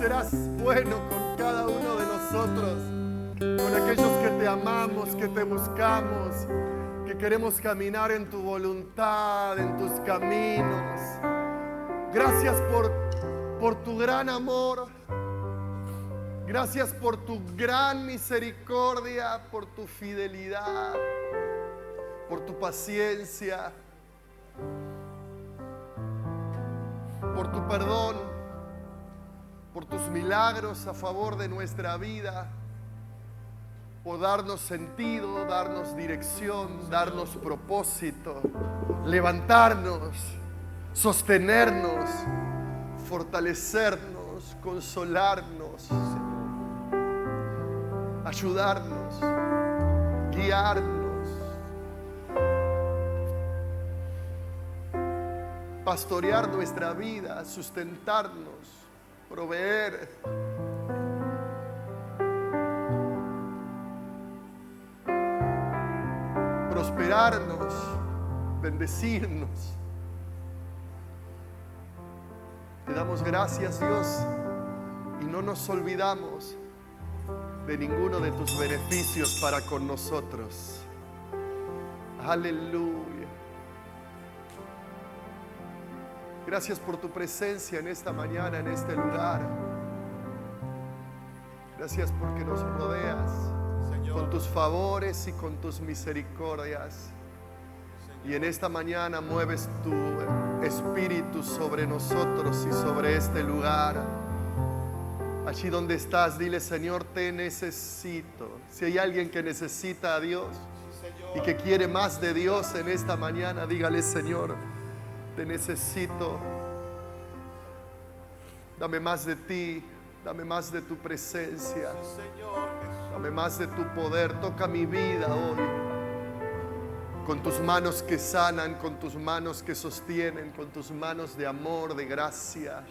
serás bueno con cada uno de nosotros, con aquellos que te amamos, que te buscamos, que queremos caminar en tu voluntad, en tus caminos. Gracias por tu gran amor. Gracias por tu gran misericordia, por tu fidelidad, por tu paciencia, por tu perdón, por tus milagros a favor de nuestra vida, por darnos sentido, darnos dirección, darnos propósito, levantarnos, sostenernos, fortalecernos, consolarnos, Señor, ayudarnos, guiarnos, pastorear nuestra vida, sustentarnos, proveer. Prosperarnos, bendecirnos. Te damos gracias, Dios, y no nos olvidamos de ninguno de tus beneficios para con nosotros. Aleluya. Gracias por tu presencia en esta mañana, en este lugar. Gracias porque nos rodeas, Señor, con tus favores y con tus misericordias. Señor. Y en esta mañana mueves tu espíritu sobre nosotros y sobre este lugar. Allí donde estás, dile: Señor, te necesito. Si hay alguien que necesita a Dios y que quiere más de Dios en esta mañana, dígale: Señor, te necesito. Dame más de ti, dame más de tu presencia, dame más de tu poder. Toca mi vida hoy con tus manos que sanan, con tus manos que sostienen, con tus manos de amor, de gracia.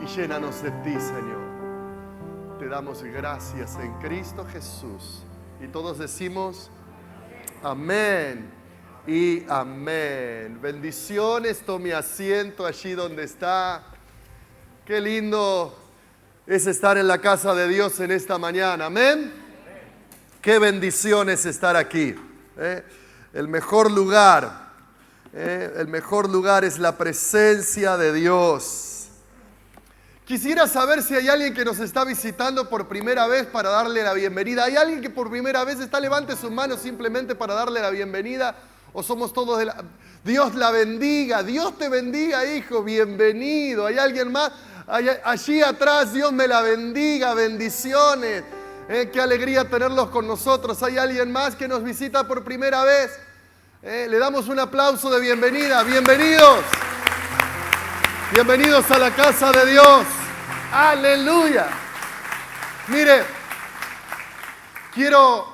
Y llénanos de ti, Señor. Te damos gracias en Cristo Jesús. Y todos decimos amén y amén. Bendiciones. Tome asiento allí donde está. Qué lindo es estar en la casa de Dios en esta mañana. Amén. Qué bendición es estar aquí. El mejor lugar es la presencia de Dios. Quisiera saber si hay alguien que nos está visitando por primera vez para darle la bienvenida. ¿Hay alguien que por primera vez está? Levante sus manos simplemente para darle la bienvenida. ¿O somos todos de la... Dios la bendiga. Dios te bendiga, hijo. Bienvenido. ¿Hay alguien más? Allí atrás, Dios me la bendiga. Bendiciones. Qué alegría tenerlos con nosotros. ¿Hay alguien más que nos visita por primera vez? Le damos un aplauso de bienvenida. Bienvenidos. Bienvenidos a la casa de Dios. Aleluya. Mire, quiero,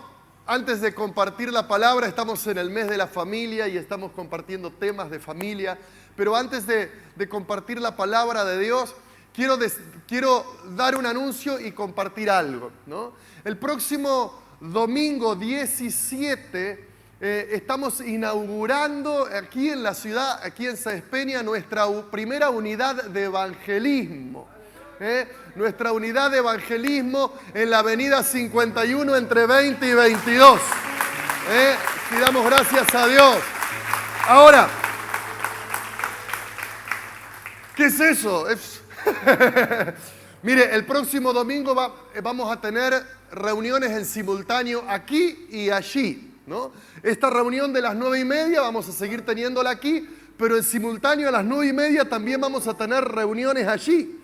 antes de compartir la palabra, estamos en el mes de la familia y estamos compartiendo temas de familia, pero antes de compartir la palabra de Dios, quiero dar un anuncio y compartir algo, ¿no? El próximo domingo 17 estamos inaugurando aquí en la ciudad, aquí en Sáenz Peña, nuestra primera unidad de evangelismo. Nuestra unidad de evangelismo en la avenida 51 entre 20 y 22. Y damos gracias a Dios. Ahora, ¿qué es eso? Mire, el próximo domingo vamos a tener reuniones en simultáneo aquí y allí, ¿no? Esta reunión de las 9:30 vamos a seguir teniéndola aquí, pero en simultáneo a las 9:30 también vamos a tener reuniones allí.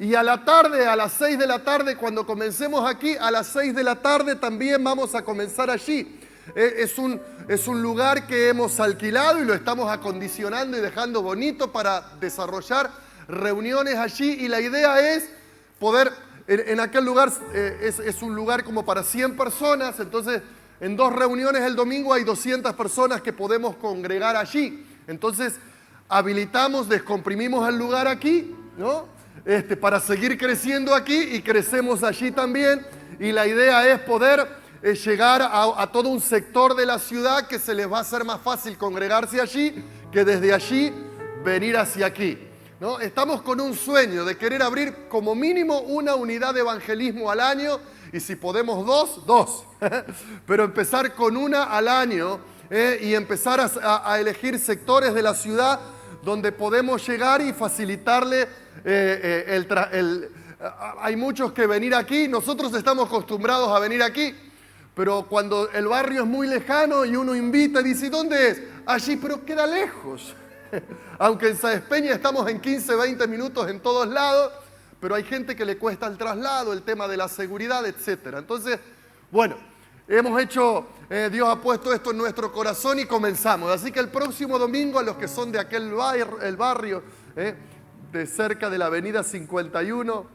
Y a la tarde, a las 6 de la tarde, cuando comencemos aquí, a las 6 de la tarde también vamos a comenzar allí. Es un lugar que hemos alquilado y lo estamos acondicionando y dejando bonito para desarrollar reuniones allí. Y la idea es poder, en aquel lugar es un lugar como para 100 personas, entonces en 2 reuniones el domingo hay 200 personas que podemos congregar allí. Entonces habilitamos, descomprimimos el lugar aquí, ¿no? Para seguir creciendo aquí, y crecemos allí también. Y la idea es poder llegar a todo un sector de la ciudad que se les va a hacer más fácil congregarse allí que desde allí venir hacia aquí. ¿no? Estamos con un sueño de querer abrir como mínimo una unidad de evangelismo al año, y si podemos dos, pero empezar con una al año, y empezar a elegir sectores de la ciudad donde podemos llegar y facilitarle hay muchos que venir aquí, nosotros estamos acostumbrados a venir aquí, pero cuando el barrio es muy lejano y uno invita y dice, ¿dónde es? Allí, pero queda lejos. Aunque en Sáenz Peña estamos en 15, 20 minutos en todos lados, pero hay gente que le cuesta el traslado, el tema de la seguridad, etc. Entonces, bueno, hemos hecho, Dios ha puesto esto en nuestro corazón y comenzamos. Así que el próximo domingo, a los que son de aquel barrio, de cerca de la avenida 51,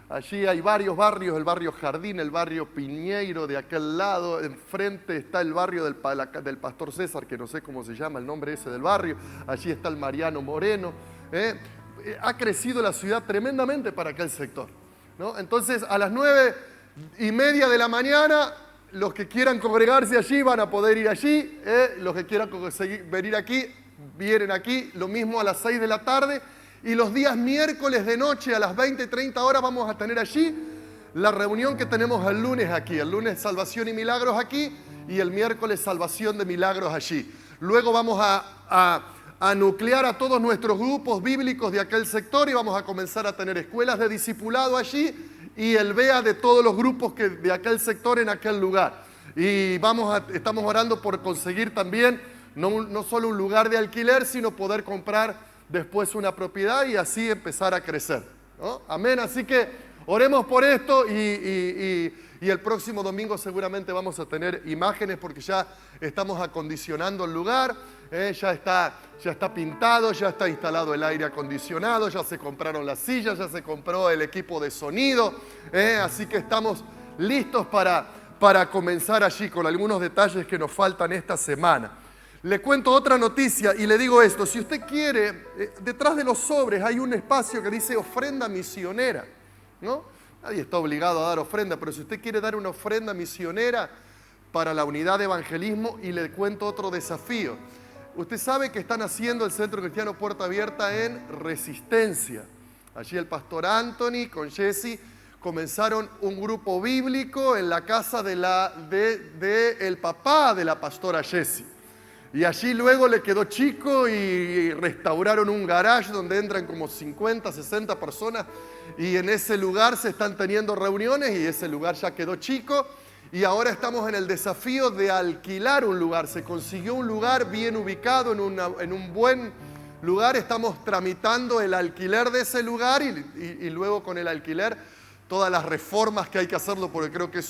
allí hay varios barrios, el barrio Jardín, el barrio Piñeiro de aquel lado, enfrente está el barrio del Pastor César, que no sé cómo se llama el nombre ese del barrio, allí está el Mariano Moreno. Ha crecido la ciudad tremendamente para aquel sector, ¿no? Entonces, a las 9:30 de la mañana, los que quieran congregarse allí van a poder ir allí, los que quieran venir aquí, vienen aquí, lo mismo a las 6 de la tarde, y los días miércoles de noche a las 20:30 horas vamos a tener allí la reunión que tenemos el lunes aquí, el lunes Salvación y Milagros aquí, y el miércoles Salvación de Milagros allí. Luego vamos a nuclear a todos nuestros grupos bíblicos de aquel sector y vamos a comenzar a tener escuelas de discipulado allí y el BEA de todos los grupos de aquel sector en aquel lugar. Y estamos orando por conseguir también no solo un lugar de alquiler, sino poder comprar después una propiedad y así empezar a crecer, ¿no? Amén. Así que oremos por esto y el próximo domingo seguramente vamos a tener imágenes porque ya estamos acondicionando el lugar, ya está pintado, ya está instalado el aire acondicionado, ya se compraron las sillas, ya se compró el equipo de sonido, así que estamos listos para comenzar allí con algunos detalles que nos faltan esta semana. Le cuento otra noticia y le digo esto, si usted quiere, detrás de los sobres hay un espacio que dice ofrenda misionera, ¿no? Nadie está obligado a dar ofrenda, pero si usted quiere dar una ofrenda misionera para la unidad de evangelismo, y le cuento otro desafío. Usted sabe que están haciendo el Centro Cristiano Puerta Abierta en Resistencia. Allí el pastor Anthony con Jesse comenzaron un grupo bíblico en la casa del papá de la pastora Jessie. Y allí luego le quedó chico y restauraron un garage donde entran como 50, 60 personas y en ese lugar se están teniendo reuniones y ese lugar ya quedó chico y ahora estamos en el desafío de alquilar un lugar. Se consiguió un lugar bien ubicado en un buen lugar, estamos tramitando el alquiler de ese lugar y luego con el alquiler todas las reformas que hay que hacerlo porque creo que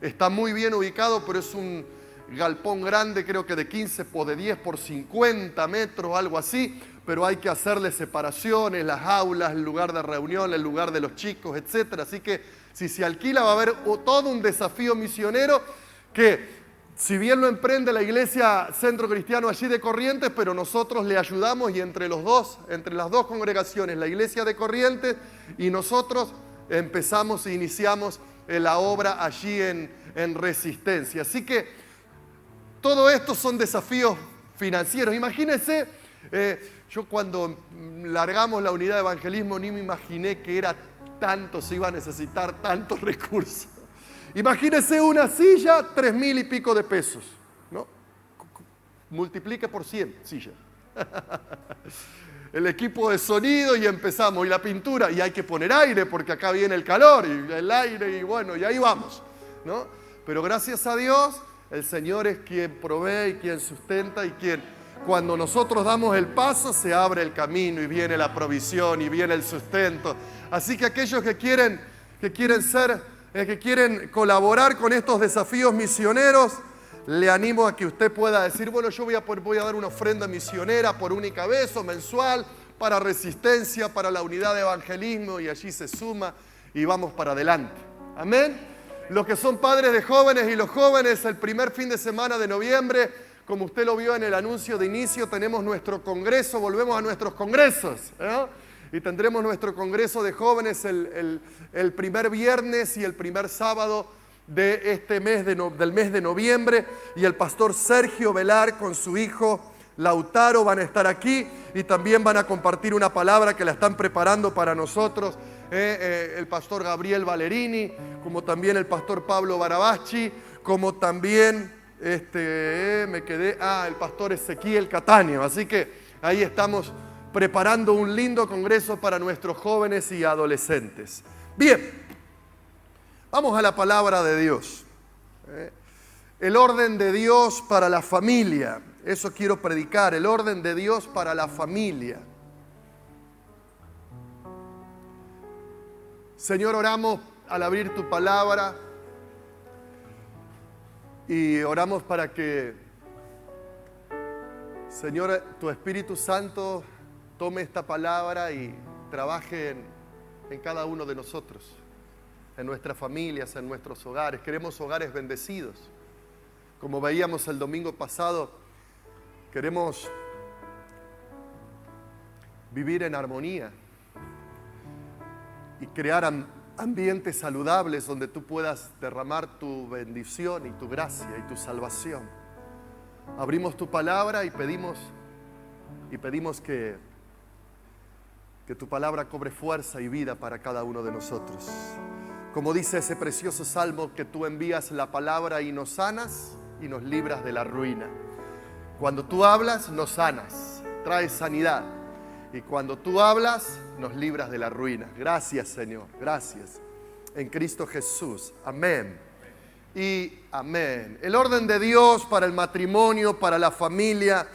está muy bien ubicado, pero es un galpón grande, creo que de 15 o de 10 por 50 metros, algo así, pero hay que hacerle separaciones, las aulas, el lugar de reunión, el lugar de los chicos, etc. Así que si se alquila va a haber todo un desafío misionero que, si bien lo emprende la iglesia Centro Cristiano allí de Corrientes, pero nosotros le ayudamos y entre las dos congregaciones, la iglesia de Corrientes y nosotros, empezamos e iniciamos la obra allí en Resistencia. Así que todo esto son desafíos financieros. Imagínense, yo cuando largamos la unidad de evangelismo ni me imaginé que era tanto, se iba a necesitar tantos recursos. Imagínense una silla, 3.000 y pico de pesos, ¿no? Multiplique por 100 sillas. El equipo de sonido y empezamos, y la pintura, y hay que poner aire porque acá viene el calor, y el aire, y bueno, y ahí vamos, ¿no? Pero gracias a Dios, el Señor es quien provee y quien sustenta y quien, cuando nosotros damos el paso, se abre el camino y viene la provisión y viene el sustento. Así que aquellos que quieren colaborar con estos desafíos misioneros, le animo a que usted pueda decir, bueno, yo voy a dar una ofrenda misionera por única vez o mensual para Resistencia, para la unidad de evangelismo, y allí se suma y vamos para adelante. Amén. Los que son padres de jóvenes y los jóvenes, el primer fin de semana de noviembre, como usted lo vio en el anuncio de inicio, tenemos nuestro congreso, volvemos a nuestros congresos, ¿no? Y tendremos nuestro congreso de jóvenes el primer viernes y el primer sábado de este mes del mes de noviembre, y el pastor Sergio Velar con su hijo Lautaro van a estar aquí y también van a compartir una palabra que la están preparando para nosotros. El pastor Gabriel Valerini, como también el pastor Pablo Barabaschi, como también el pastor Ezequiel Cataño. Así que ahí estamos preparando un lindo congreso para nuestros jóvenes y adolescentes. Bien, vamos a la palabra de Dios. El orden de Dios para la familia. Eso quiero predicar, el orden de Dios para la familia. Señor, oramos al abrir tu palabra y oramos para que, Señor, tu Espíritu Santo tome esta palabra y trabaje en cada uno de nosotros, en nuestras familias, en nuestros hogares. Queremos hogares bendecidos. Como veíamos el domingo pasado, queremos vivir en armonía y crear ambientes saludables donde tú puedas derramar tu bendición y tu gracia y tu salvación. Abrimos tu palabra y pedimos que tu palabra cobre fuerza y vida para cada uno de nosotros. Como dice ese precioso salmo, que tú envías la palabra y nos sanas y nos libras de la ruina. Cuando tú hablas, nos sanas, traes sanidad. Y cuando tú hablas, nos libras de la ruina. Gracias, Señor, gracias. En Cristo Jesús. Amén. Y amén. El orden de Dios para el matrimonio, para la familia.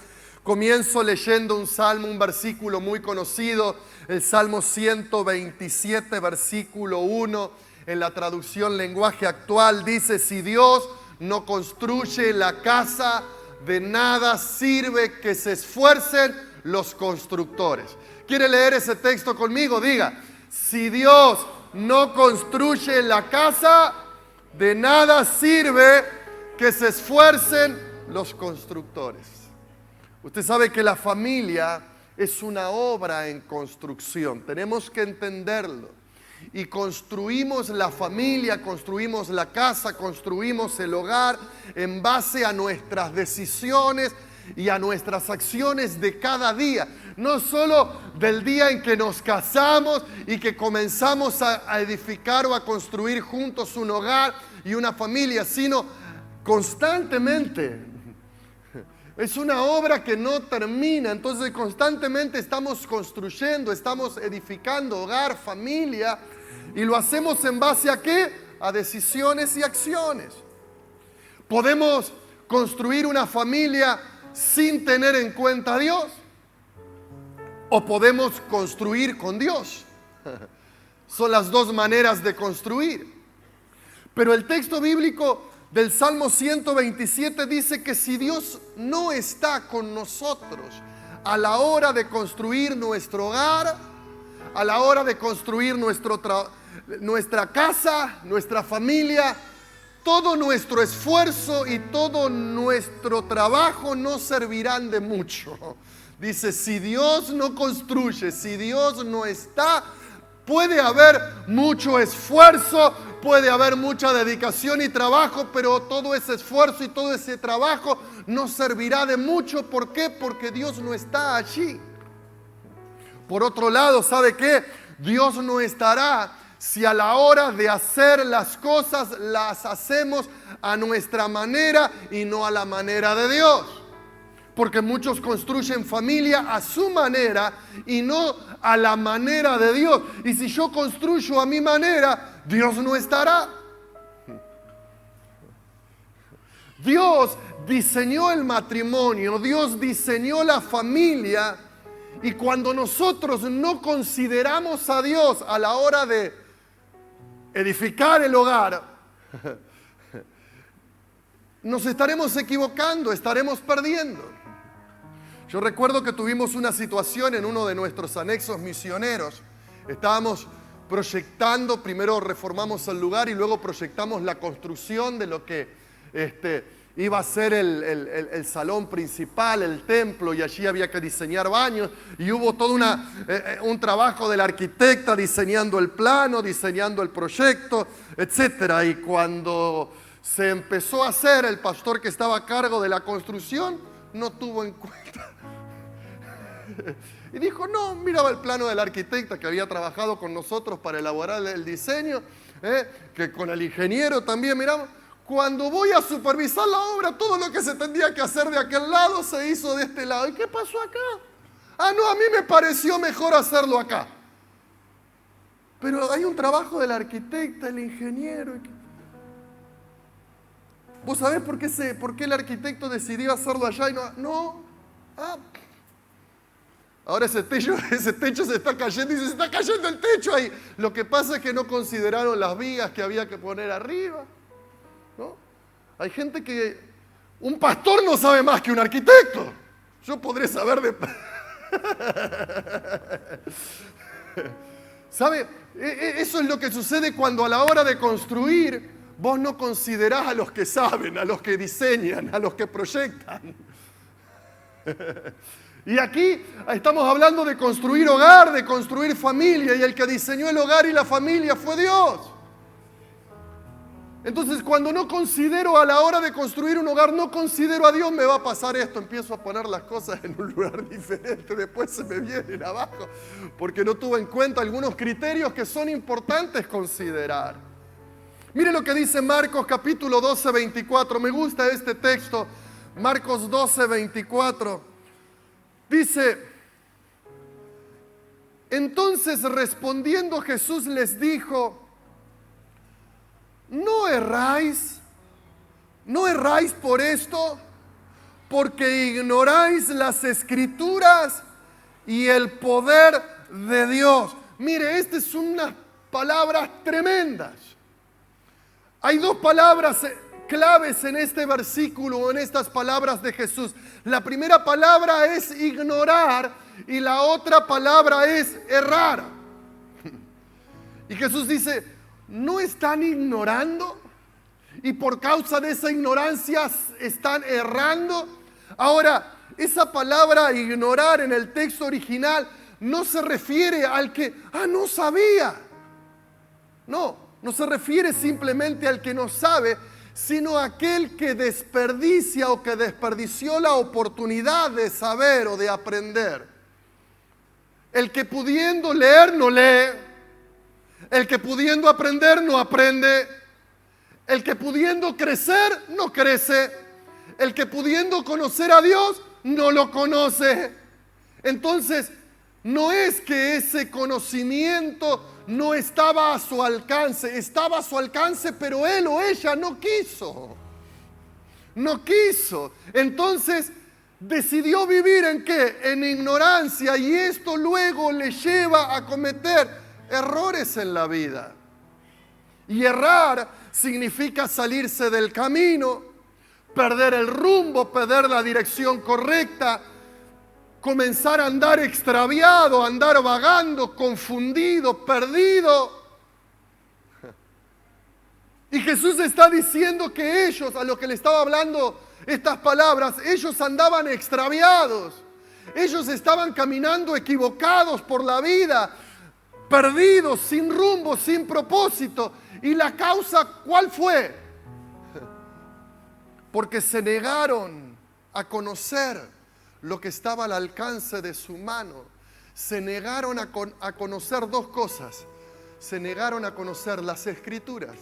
Comienzo leyendo un salmo, un versículo muy conocido, el Salmo 127, versículo 1, en la traducción lenguaje actual, dice: si Dios no construye la casa, de nada sirve que se esfuercen los constructores. ¿Quiere leer ese texto conmigo? Diga: si Dios no construye la casa, de nada sirve que se esfuercen los constructores. Usted sabe que la familia es una obra en construcción. Tenemos que entenderlo. Y construimos la familia, construimos la casa, construimos el hogar en base a nuestras decisiones y a nuestras acciones de cada día. No solo del día en que nos casamos y que comenzamos a edificar o a construir juntos un hogar y una familia, sino constantemente. Es una obra que no termina. Entonces constantemente estamos construyendo, estamos edificando hogar, familia. Y lo hacemos en base ¿a qué? A decisiones y acciones. ¿Podemos construir una familia sin tener en cuenta a Dios? ¿O podemos construir con Dios? Son las dos maneras de construir. Pero el texto bíblico del Salmo 127 dice que si Dios no está con nosotros a la hora de construir nuestro hogar, a la hora de construir nuestra casa, nuestra familia, todo nuestro esfuerzo y todo nuestro trabajo no servirán de mucho. Dice, si Dios no construye, si Dios no está, puede haber mucho esfuerzo, puede haber mucha dedicación y trabajo, pero todo ese esfuerzo y todo ese trabajo no servirá de mucho. ¿Por qué? Porque Dios no está allí. Por otro lado, ¿sabe qué? Dios no estará si a la hora de hacer las cosas las hacemos a nuestra manera y no a la manera de Dios. Porque muchos construyen familia a su manera y no a la manera de Dios. Y si yo construyo a mi manera, Dios no estará. Dios diseñó el matrimonio, Dios diseñó la familia. Y cuando nosotros no consideramos a Dios a la hora de edificar el hogar, nos estaremos equivocando, estaremos perdiendo. Yo recuerdo que tuvimos una situación en uno de nuestros anexos misioneros. Estábamos proyectando, primero reformamos el lugar y luego proyectamos la construcción de lo que iba a ser el salón principal, el templo, y allí había que diseñar baños, y hubo todo un trabajo del arquitecta diseñando el plano, diseñando el proyecto, etc. Y cuando se empezó a hacer, el pastor que estaba a cargo de la construcción no tuvo en cuenta Y dijo, no, miraba el plano del arquitecta que había trabajado con nosotros para elaborar el diseño, que con el ingeniero también miramos. Cuando voy a supervisar la obra, todo lo que se tendría que hacer de aquel lado se hizo de este lado. ¿Y qué pasó acá? Ah, no, a mí me pareció mejor hacerlo acá. Pero hay un trabajo del arquitecta, el ingeniero. ¿Vos sabés por qué el arquitecto decidió hacerlo allá y no? No. Ah. Ahora ese techo se está cayendo y se está cayendo el techo ahí. Lo que pasa es que no consideraron las vigas que había que poner arriba, ¿no? Hay gente que... Un pastor no sabe más que un arquitecto. Yo podré saber de... ¿Sabe? Eso es lo que sucede cuando a la hora de construir vos no considerás a los que saben, a los que diseñan, a los que proyectan. Y aquí estamos hablando de construir hogar, de construir familia, y el que diseñó el hogar y la familia fue Dios. Entonces, cuando no considero a la hora de construir un hogar, no considero a Dios, me va a pasar esto. Empiezo a poner las cosas en un lugar diferente, después se me vienen abajo, porque no tuve en cuenta algunos criterios que son importantes considerar. Mire lo que dice Marcos capítulo 12, 24. Me gusta este texto, Marcos 12, 24. Dice, entonces respondiendo Jesús les dijo, ¿no erráis por esto? Porque ignoráis las Escrituras y el poder de Dios. Mire, estas son unas palabras tremendas. Hay dos palabras claves en este versículo, en estas palabras de Jesús. La primera palabra es ignorar y la otra palabra es errar. Y Jesús dice, ¿no están ignorando? Y por causa de esa ignorancia están errando. Ahora, esa palabra ignorar en el texto original no se refiere al que, no sabía. No se refiere simplemente al que no sabe, sino a aquel que desperdicia o que desperdició la oportunidad de saber o de aprender. El que pudiendo leer no lee. El que pudiendo aprender no aprende. El que pudiendo crecer no crece. El que pudiendo conocer a Dios no lo conoce. Entonces, no es que ese conocimiento no estaba a su alcance. Estaba a su alcance, pero él o ella no quiso. No quiso. Entonces, decidió vivir ¿en qué? En ignorancia, y esto luego le lleva a cometer errores en la vida. Y errar significa salirse del camino, perder el rumbo, perder la dirección correcta, comenzar a andar extraviado, andar vagando, confundido, perdido. Y Jesús está diciendo que ellos, a los que le estaba hablando estas palabras, ellos andaban extraviados. Ellos estaban caminando equivocados por la vida, perdidos, sin rumbo, sin propósito. ¿Y la causa cuál fue? Porque se negaron a conocer lo que estaba al alcance de su mano. Se negaron a conocer dos cosas. Se negaron a conocer las Escrituras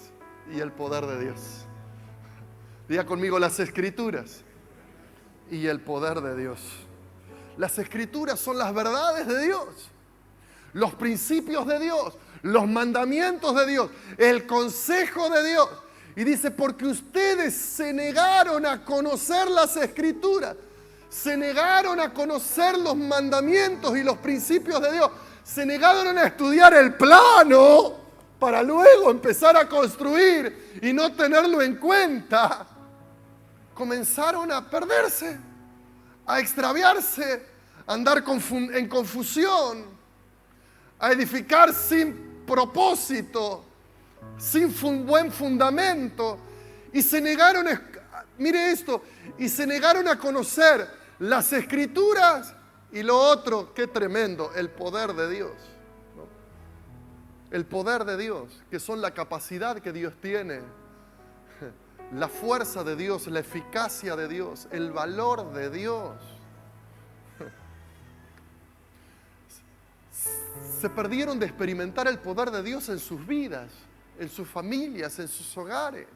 y el poder de Dios. Diga conmigo, las Escrituras y el poder de Dios. Las Escrituras son las verdades de Dios, los principios de Dios, los mandamientos de Dios, el consejo de Dios. Y dice, porque ustedes se negaron a conocer las Escrituras, se negaron a conocer los mandamientos y los principios de Dios, se negaron a estudiar el plano para luego empezar a construir y no tenerlo en cuenta. Comenzaron a perderse, a extraviarse, a andar en confusión, a edificar sin propósito, sin buen fundamento, y se negaron, mire esto, y se negaron a conocer las Escrituras y lo otro, qué tremendo, el poder de Dios, ¿no? El poder de Dios, que son la capacidad que Dios tiene, la fuerza de Dios, la eficacia de Dios, el valor de Dios. se perdieron de experimentar el poder de Dios en sus vidas, en sus familias, en sus hogares.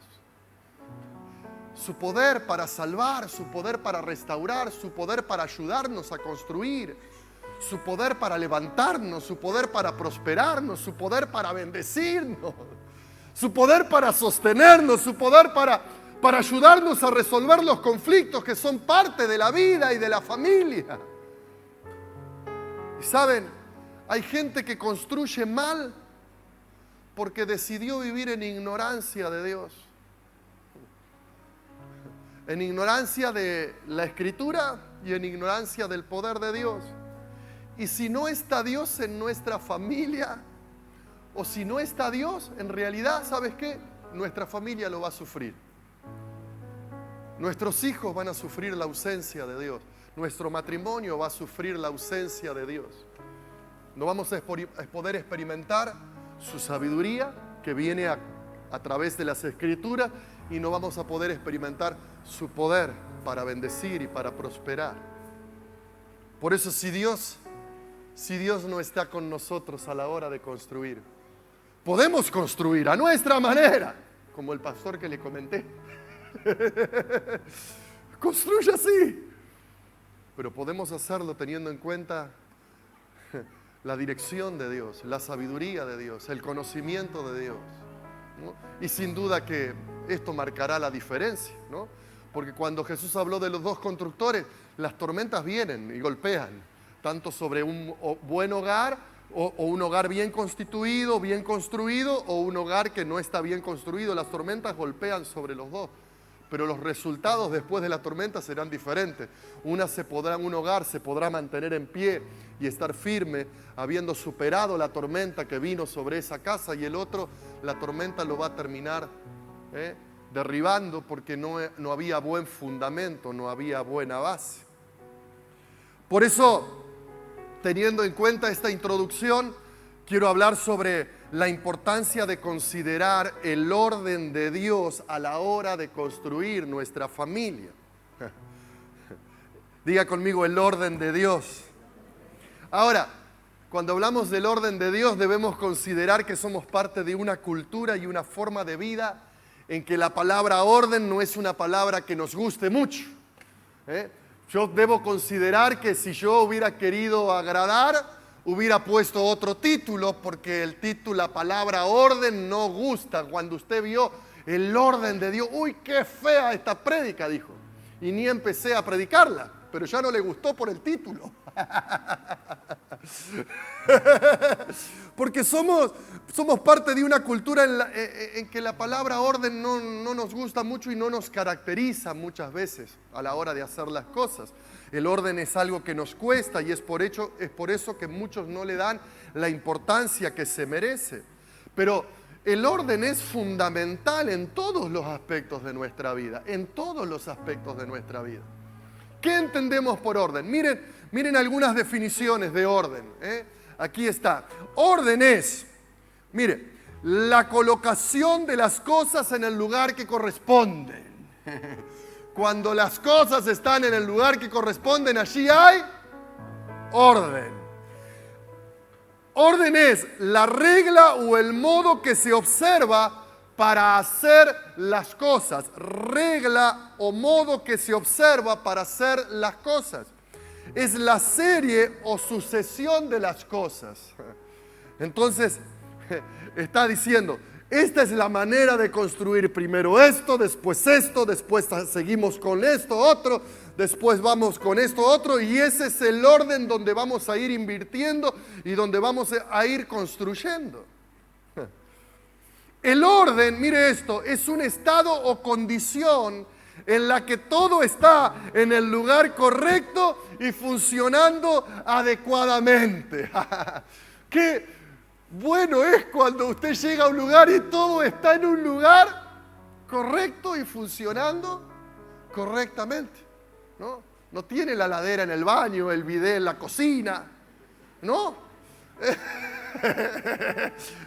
Su poder para salvar, su poder para restaurar, su poder para ayudarnos a construir, su poder para levantarnos, su poder para prosperarnos, su poder para bendecirnos, su poder para sostenernos, su poder para ayudarnos a resolver los conflictos que son parte de la vida y de la familia. Y saben, hay gente que construye mal porque decidió vivir en ignorancia de Dios, en ignorancia de la Escritura y en ignorancia del poder de Dios. Y si no está Dios en nuestra familia, o si no está Dios, en realidad, ¿sabes qué? Nuestra familia lo va a sufrir. Nuestros hijos van a sufrir la ausencia de Dios. Nuestro matrimonio va a sufrir la ausencia de Dios. No vamos a poder experimentar su sabiduría que viene a través de las Escrituras, y no vamos a poder experimentar su poder para bendecir y para prosperar. Por eso si Dios no está con nosotros a la hora de construir, podemos construir a nuestra manera, como el pastor que le comenté. Construye así, pero podemos hacerlo teniendo en cuenta la dirección de Dios, la sabiduría de Dios, el conocimiento de Dios, ¿no? Y sin duda que esto marcará la diferencia, ¿no? Porque cuando Jesús habló de los dos constructores, las tormentas vienen y golpean, tanto sobre un buen hogar o un hogar bien constituido, bien construido, o un hogar que no está bien construido. Las tormentas golpean sobre los dos, pero los resultados después de la tormenta serán diferentes. Un hogar se podrá mantener en pie y estar firme, habiendo superado la tormenta que vino sobre esa casa, y el otro, la tormenta lo va a terminar derribando, porque no había buen fundamento, no había buena base. Por eso, teniendo en cuenta esta introducción, quiero hablar sobre la importancia de considerar el orden de Dios a la hora de construir nuestra familia. Diga conmigo, el orden de Dios. Ahora, cuando hablamos del orden de Dios, debemos considerar que somos parte de una cultura y una forma de vida en que la palabra orden no es una palabra que nos guste mucho. Yo debo considerar que si yo hubiera querido agradar, hubiera puesto otro título, porque el título, la palabra orden, no gusta. Cuando usted vio el orden de Dios, ¡uy, qué fea esta prédica!, dijo. Y ni empecé a predicarla, pero ya no le gustó por el título. Porque somos parte de una cultura en que la palabra orden no nos gusta mucho y no nos caracteriza muchas veces a la hora de hacer las cosas. El orden es algo que nos cuesta, y es por eso que muchos no le dan la importancia que se merece. Pero el orden es fundamental en todos los aspectos de nuestra vida, en todos los aspectos de nuestra vida. ¿Qué entendemos por orden? Miren algunas definiciones de orden. Aquí está. Orden es, la colocación de las cosas en el lugar que corresponden. Cuando las cosas están en el lugar que corresponden, allí hay orden. Orden es la regla o el modo que se observa para hacer las cosas. Regla o modo que se observa para hacer las cosas. Es la serie o sucesión de las cosas. Entonces, está diciendo, esta es la manera de construir: primero esto, después seguimos con esto otro, después vamos con esto otro, y ese es el orden donde vamos a ir invirtiendo y donde vamos a ir construyendo. El orden, mire esto, es un estado o condición en la que todo está en el lugar correcto y funcionando adecuadamente. Qué bueno es cuando usted llega a un lugar y todo está en un lugar correcto y funcionando correctamente, ¿no? No tiene la ladera en el baño, el bidé en la cocina, ¿no?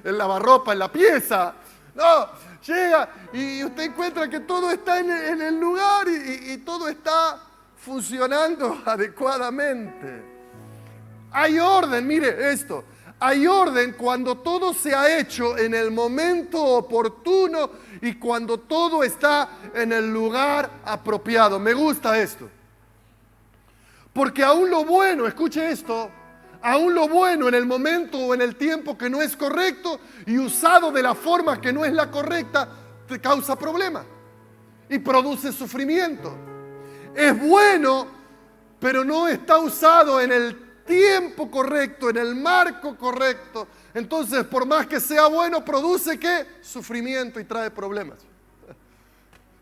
El lavarropa en la pieza. No, llega y usted encuentra que todo está en el lugar y todo está funcionando adecuadamente. Hay orden, mire esto. Hay orden cuando todo se ha hecho en el momento oportuno y cuando todo está en el lugar apropiado. Me gusta esto. Porque aún lo bueno, escuche esto, aún lo bueno en el momento o en el tiempo que no es correcto y usado de la forma que no es la correcta, te causa problemas y produce sufrimiento. Es bueno, pero no está usado en el tiempo correcto, en el marco correcto. Entonces, por más que sea bueno, produce ¿qué? Sufrimiento y trae problemas.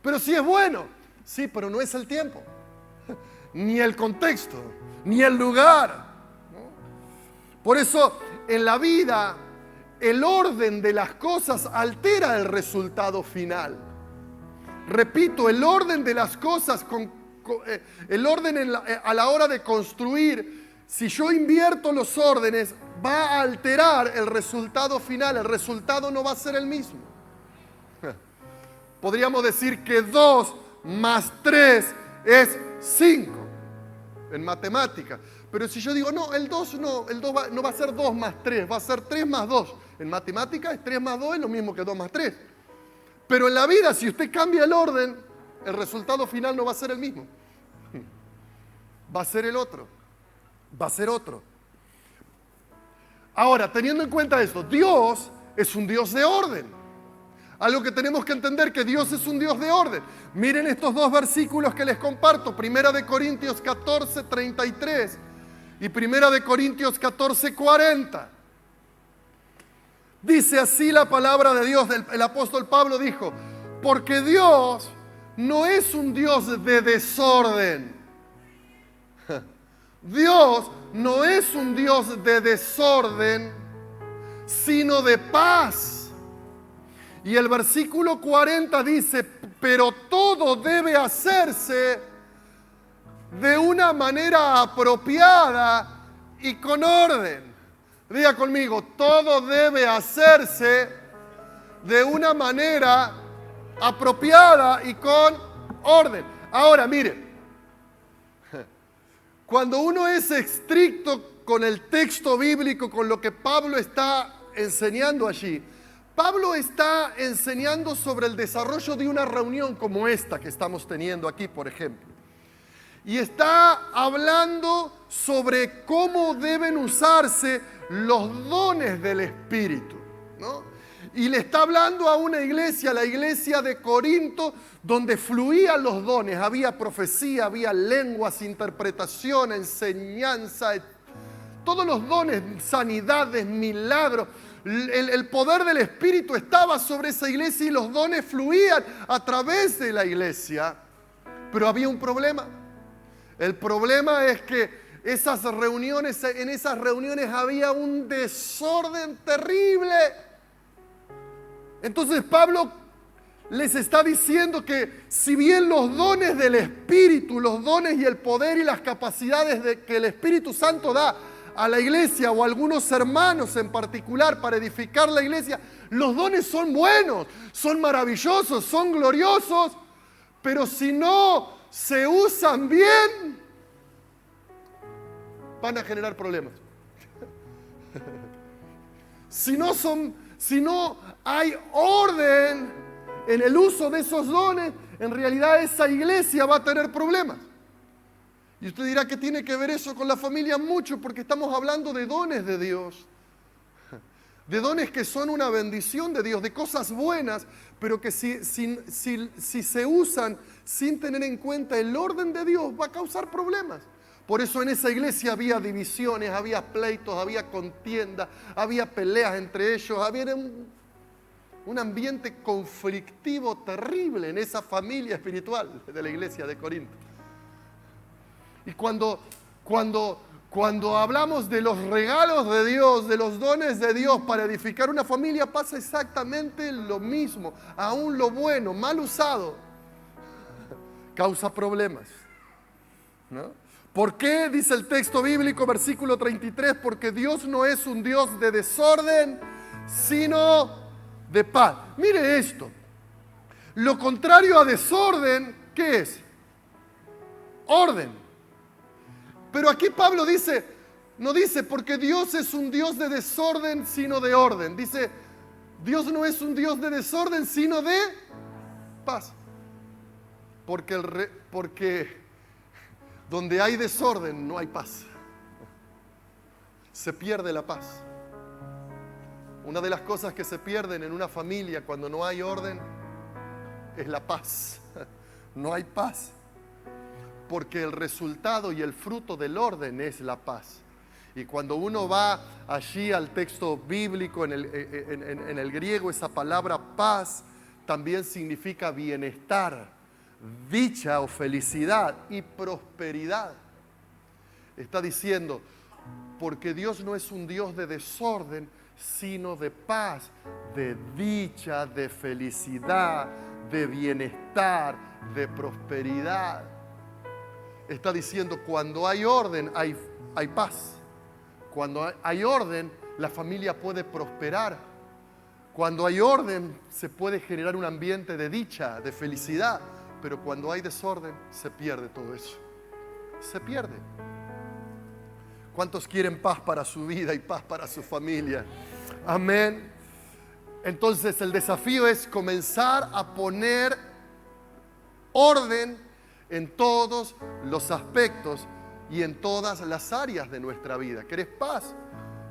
Pero si es bueno, sí, pero no es el tiempo, ni el contexto, ni el lugar, ¿no? Por eso, en la vida, el orden de las cosas altera el resultado final. Repito, el orden de las cosas, el orden a la hora de construir, si yo invierto los órdenes, va a alterar el resultado final. El resultado no va a ser el mismo. Podríamos decir que 2 más 3 es 5 en matemática. Pero si yo digo, no, el 2 no va a ser 2 más 3, va a ser 3 más 2. En matemática es 3 más 2 es lo mismo que 2 más 3. Pero en la vida, si usted cambia el orden, el resultado final no va a ser el mismo. Va a ser el otro. Va a ser otro. Ahora, teniendo en cuenta esto, Dios es un Dios de orden. Algo que tenemos que entender, que Dios es un Dios de orden. Miren estos 2 versículos que les comparto. 1 Corintios 14, 33 y 1 Corintios 14, 40. Dice así la palabra de Dios. El apóstol Pablo dijo, porque Dios no es un Dios de desorden. Dios no es un Dios de desorden, sino de paz. Y el versículo 40 dice, pero todo debe hacerse de una manera apropiada y con orden. Diga conmigo, todo debe hacerse de una manera apropiada y con orden. Ahora, mire, cuando uno es estricto con el texto bíblico, con lo que Pablo está enseñando allí, Pablo está enseñando sobre el desarrollo de una reunión como esta que estamos teniendo aquí, por ejemplo. Y está hablando sobre cómo deben usarse los dones del Espíritu, ¿no? Y le está hablando a una iglesia, la iglesia de Corinto, donde fluían los dones. Había profecía, había lenguas, interpretación, enseñanza, todos los dones, sanidades, milagros. El poder del Espíritu estaba sobre esa iglesia y los dones fluían a través de la iglesia. Pero había un problema. El problema es que en esas reuniones había un desorden terrible. Entonces Pablo les está diciendo que si bien los dones del Espíritu, los dones y el poder y las capacidades que el Espíritu Santo da a la iglesia o a algunos hermanos en particular para edificar la iglesia, los dones son buenos, son maravillosos, son gloriosos, pero si no se usan bien, van a generar problemas. Si no hay orden en el uso de esos dones, en realidad esa iglesia va a tener problemas. Y usted dirá que tiene que ver eso con la familia. Mucho, porque estamos hablando de dones de Dios. De dones que son una bendición de Dios, de cosas buenas, pero que si se usan sin tener en cuenta el orden de Dios, va a causar problemas. Por eso en esa iglesia había divisiones, había pleitos, había contienda, había peleas entre ellos, había un ambiente conflictivo terrible en esa familia espiritual de la iglesia de Corinto. Y cuando hablamos de los regalos de Dios, de los dones de Dios para edificar una familia, pasa exactamente lo mismo. Aún lo bueno, mal usado, causa problemas, ¿no? ¿Por qué? Dice el texto bíblico, versículo 33, porque Dios no es un Dios de desorden, sino de paz. Mire esto, lo contrario a desorden, ¿qué es? Orden. Pero aquí Pablo dice, No dice, porque Dios es un Dios de desorden, sino de orden. Dice, Dios no es un Dios de desorden, sino de paz. Porque donde hay desorden no hay paz. Se pierde la paz. Una de las cosas que se pierden en una familia cuando no hay orden es la paz. No hay paz. Porque el resultado y el fruto del orden es la paz. Y cuando uno va allí al texto bíblico, en el griego, esa palabra paz también significa bienestar, dicha o felicidad y prosperidad. Está diciendo, porque Dios no es un Dios de desorden, sino de paz, de dicha, de felicidad, de bienestar, de prosperidad. Está diciendo, cuando hay orden, hay paz. Cuando hay orden, la familia puede prosperar. Cuando hay orden, se puede generar un ambiente de dicha, de felicidad. Pero cuando hay desorden, se pierde todo eso. Se pierde. ¿Cuántos quieren paz para su vida y paz para su familia? Amén. Entonces el desafío es comenzar a poner orden en todos los aspectos y en todas las áreas de nuestra vida. ¿Querés paz?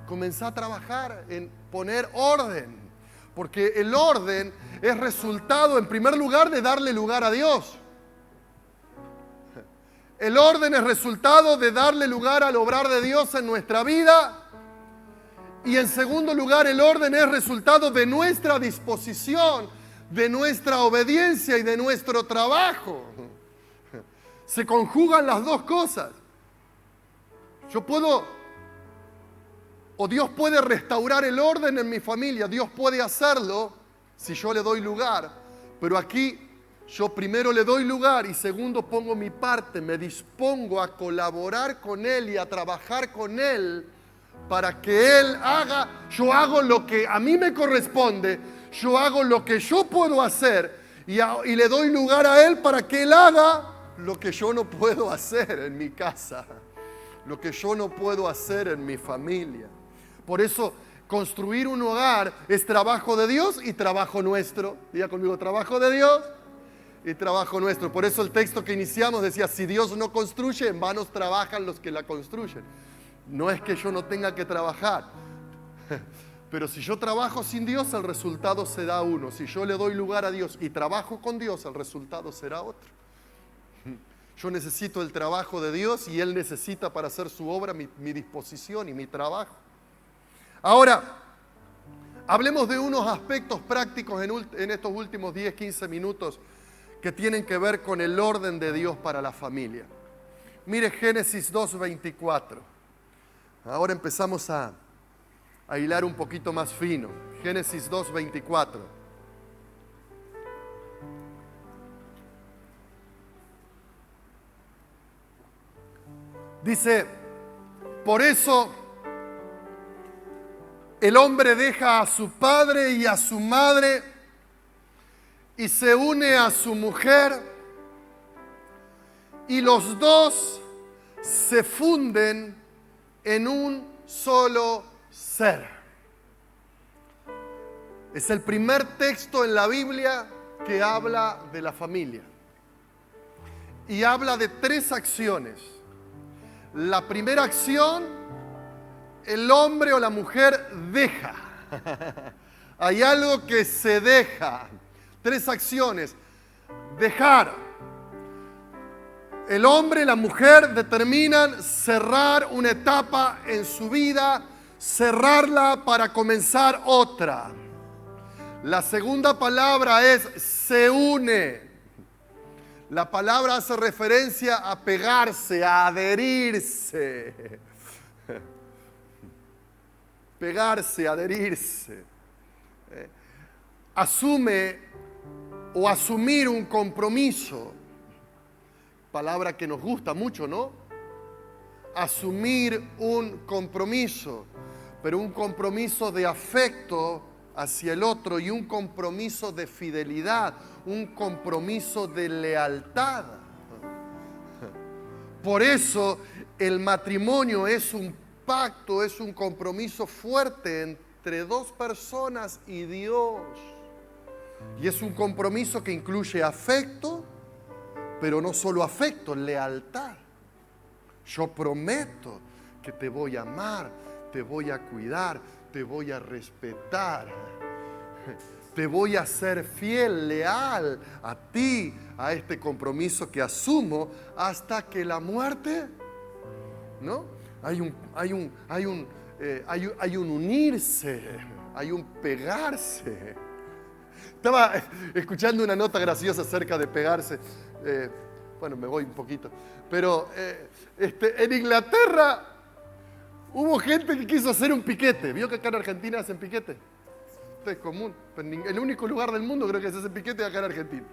Comenzá a trabajar en poner orden. Porque el orden es resultado, en primer lugar, de darle lugar a Dios. El orden es resultado de darle lugar al obrar de Dios en nuestra vida. Y en segundo lugar, el orden es resultado de nuestra disposición, de nuestra obediencia y de nuestro trabajo. Se conjugan las dos cosas. Dios puede restaurar el orden en mi familia, Dios puede hacerlo si yo le doy lugar. Pero aquí yo primero le doy lugar y segundo pongo mi parte, me dispongo a colaborar con Él y a trabajar con Él para que Él haga. Yo hago lo que a mí me corresponde, yo hago lo que yo puedo hacer y le doy lugar a Él para que Él haga lo que yo no puedo hacer en mi casa, lo que yo no puedo hacer en mi familia. Por eso construir un hogar es trabajo de Dios y trabajo nuestro. Diga conmigo, trabajo de Dios y trabajo nuestro. Por eso el texto que iniciamos decía, si Dios no construye, en vano trabajan los que la construyen. No es que yo no tenga que trabajar, pero si yo trabajo sin Dios, el resultado será uno. Si yo le doy lugar a Dios y trabajo con Dios, el resultado será otro. Yo necesito el trabajo de Dios y Él necesita para hacer su obra mi disposición y mi trabajo. Ahora, hablemos de unos aspectos prácticos en estos últimos 10, 15 minutos que tienen que ver con el orden de Dios para la familia. Mire Génesis 2:24. Ahora empezamos a hilar un poquito más fino. Génesis 2:24. Dice, por eso el hombre deja a su padre y a su madre y se une a su mujer y los dos se funden en un solo ser. Es el primer texto en la Biblia que habla de la familia y habla de 3 acciones. La primera acción, el hombre o la mujer deja. Hay algo que se deja. 3 acciones. Dejar. El hombre y la mujer determinan cerrar una etapa en su vida, cerrarla para comenzar otra. La segunda palabra es se une. La palabra hace referencia a pegarse, a adherirse. Pegarse, adherirse. Asume o asumir un compromiso. Palabra que nos gusta mucho, ¿no? Asumir un compromiso, pero un compromiso de afecto hacia el otro y un compromiso de fidelidad, un compromiso de lealtad. Por eso el matrimonio es un pacto, es un compromiso fuerte entre dos personas y Dios. Y es un compromiso que incluye afecto, pero no solo afecto, lealtad. Yo prometo que te voy a amar, te voy a cuidar, te voy a respetar, te voy a ser fiel, leal a ti, a este compromiso que asumo hasta que la muerte, ¿no? Hay un unirse, hay un pegarse. Estaba escuchando una nota graciosa acerca de pegarse. Bueno, me voy un poquito. Pero en Inglaterra hubo gente que quiso hacer un piquete. ¿Vio que acá en Argentina hacen piquete? Esto es común. El único lugar del mundo creo que se hace piquete es acá en Argentina.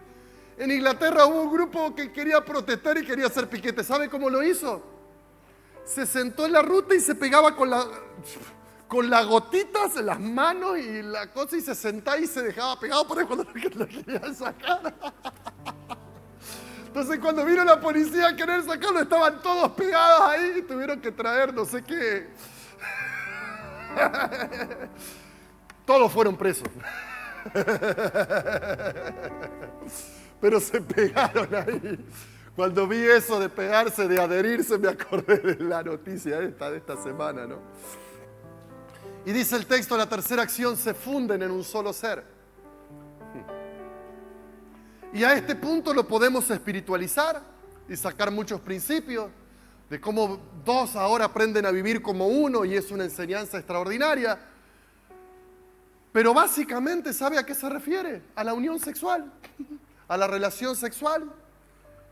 En Inglaterra hubo un grupo que quería protestar y quería hacer piquete. ¿Sabe cómo lo hizo? Se sentó en la ruta y se pegaba con las gotitas en las manos y la cosa, y se sentaba y se dejaba pegado por ahí cuando lo querían sacar. Entonces cuando vino la policía a querer sacarlo, estaban todos pegados ahí y tuvieron que traer no sé qué. Todos fueron presos. Pero se pegaron ahí. Cuando vi eso de pegarse, de adherirse, me acordé de la noticia de esta semana, ¿no? Y dice el texto, la tercera acción, se funden en un solo ser. Y a este punto lo podemos espiritualizar y sacar muchos principios de cómo dos ahora aprenden a vivir como uno, y es una enseñanza extraordinaria. Pero básicamente, ¿sabe a qué se refiere? A la unión sexual, a la relación sexual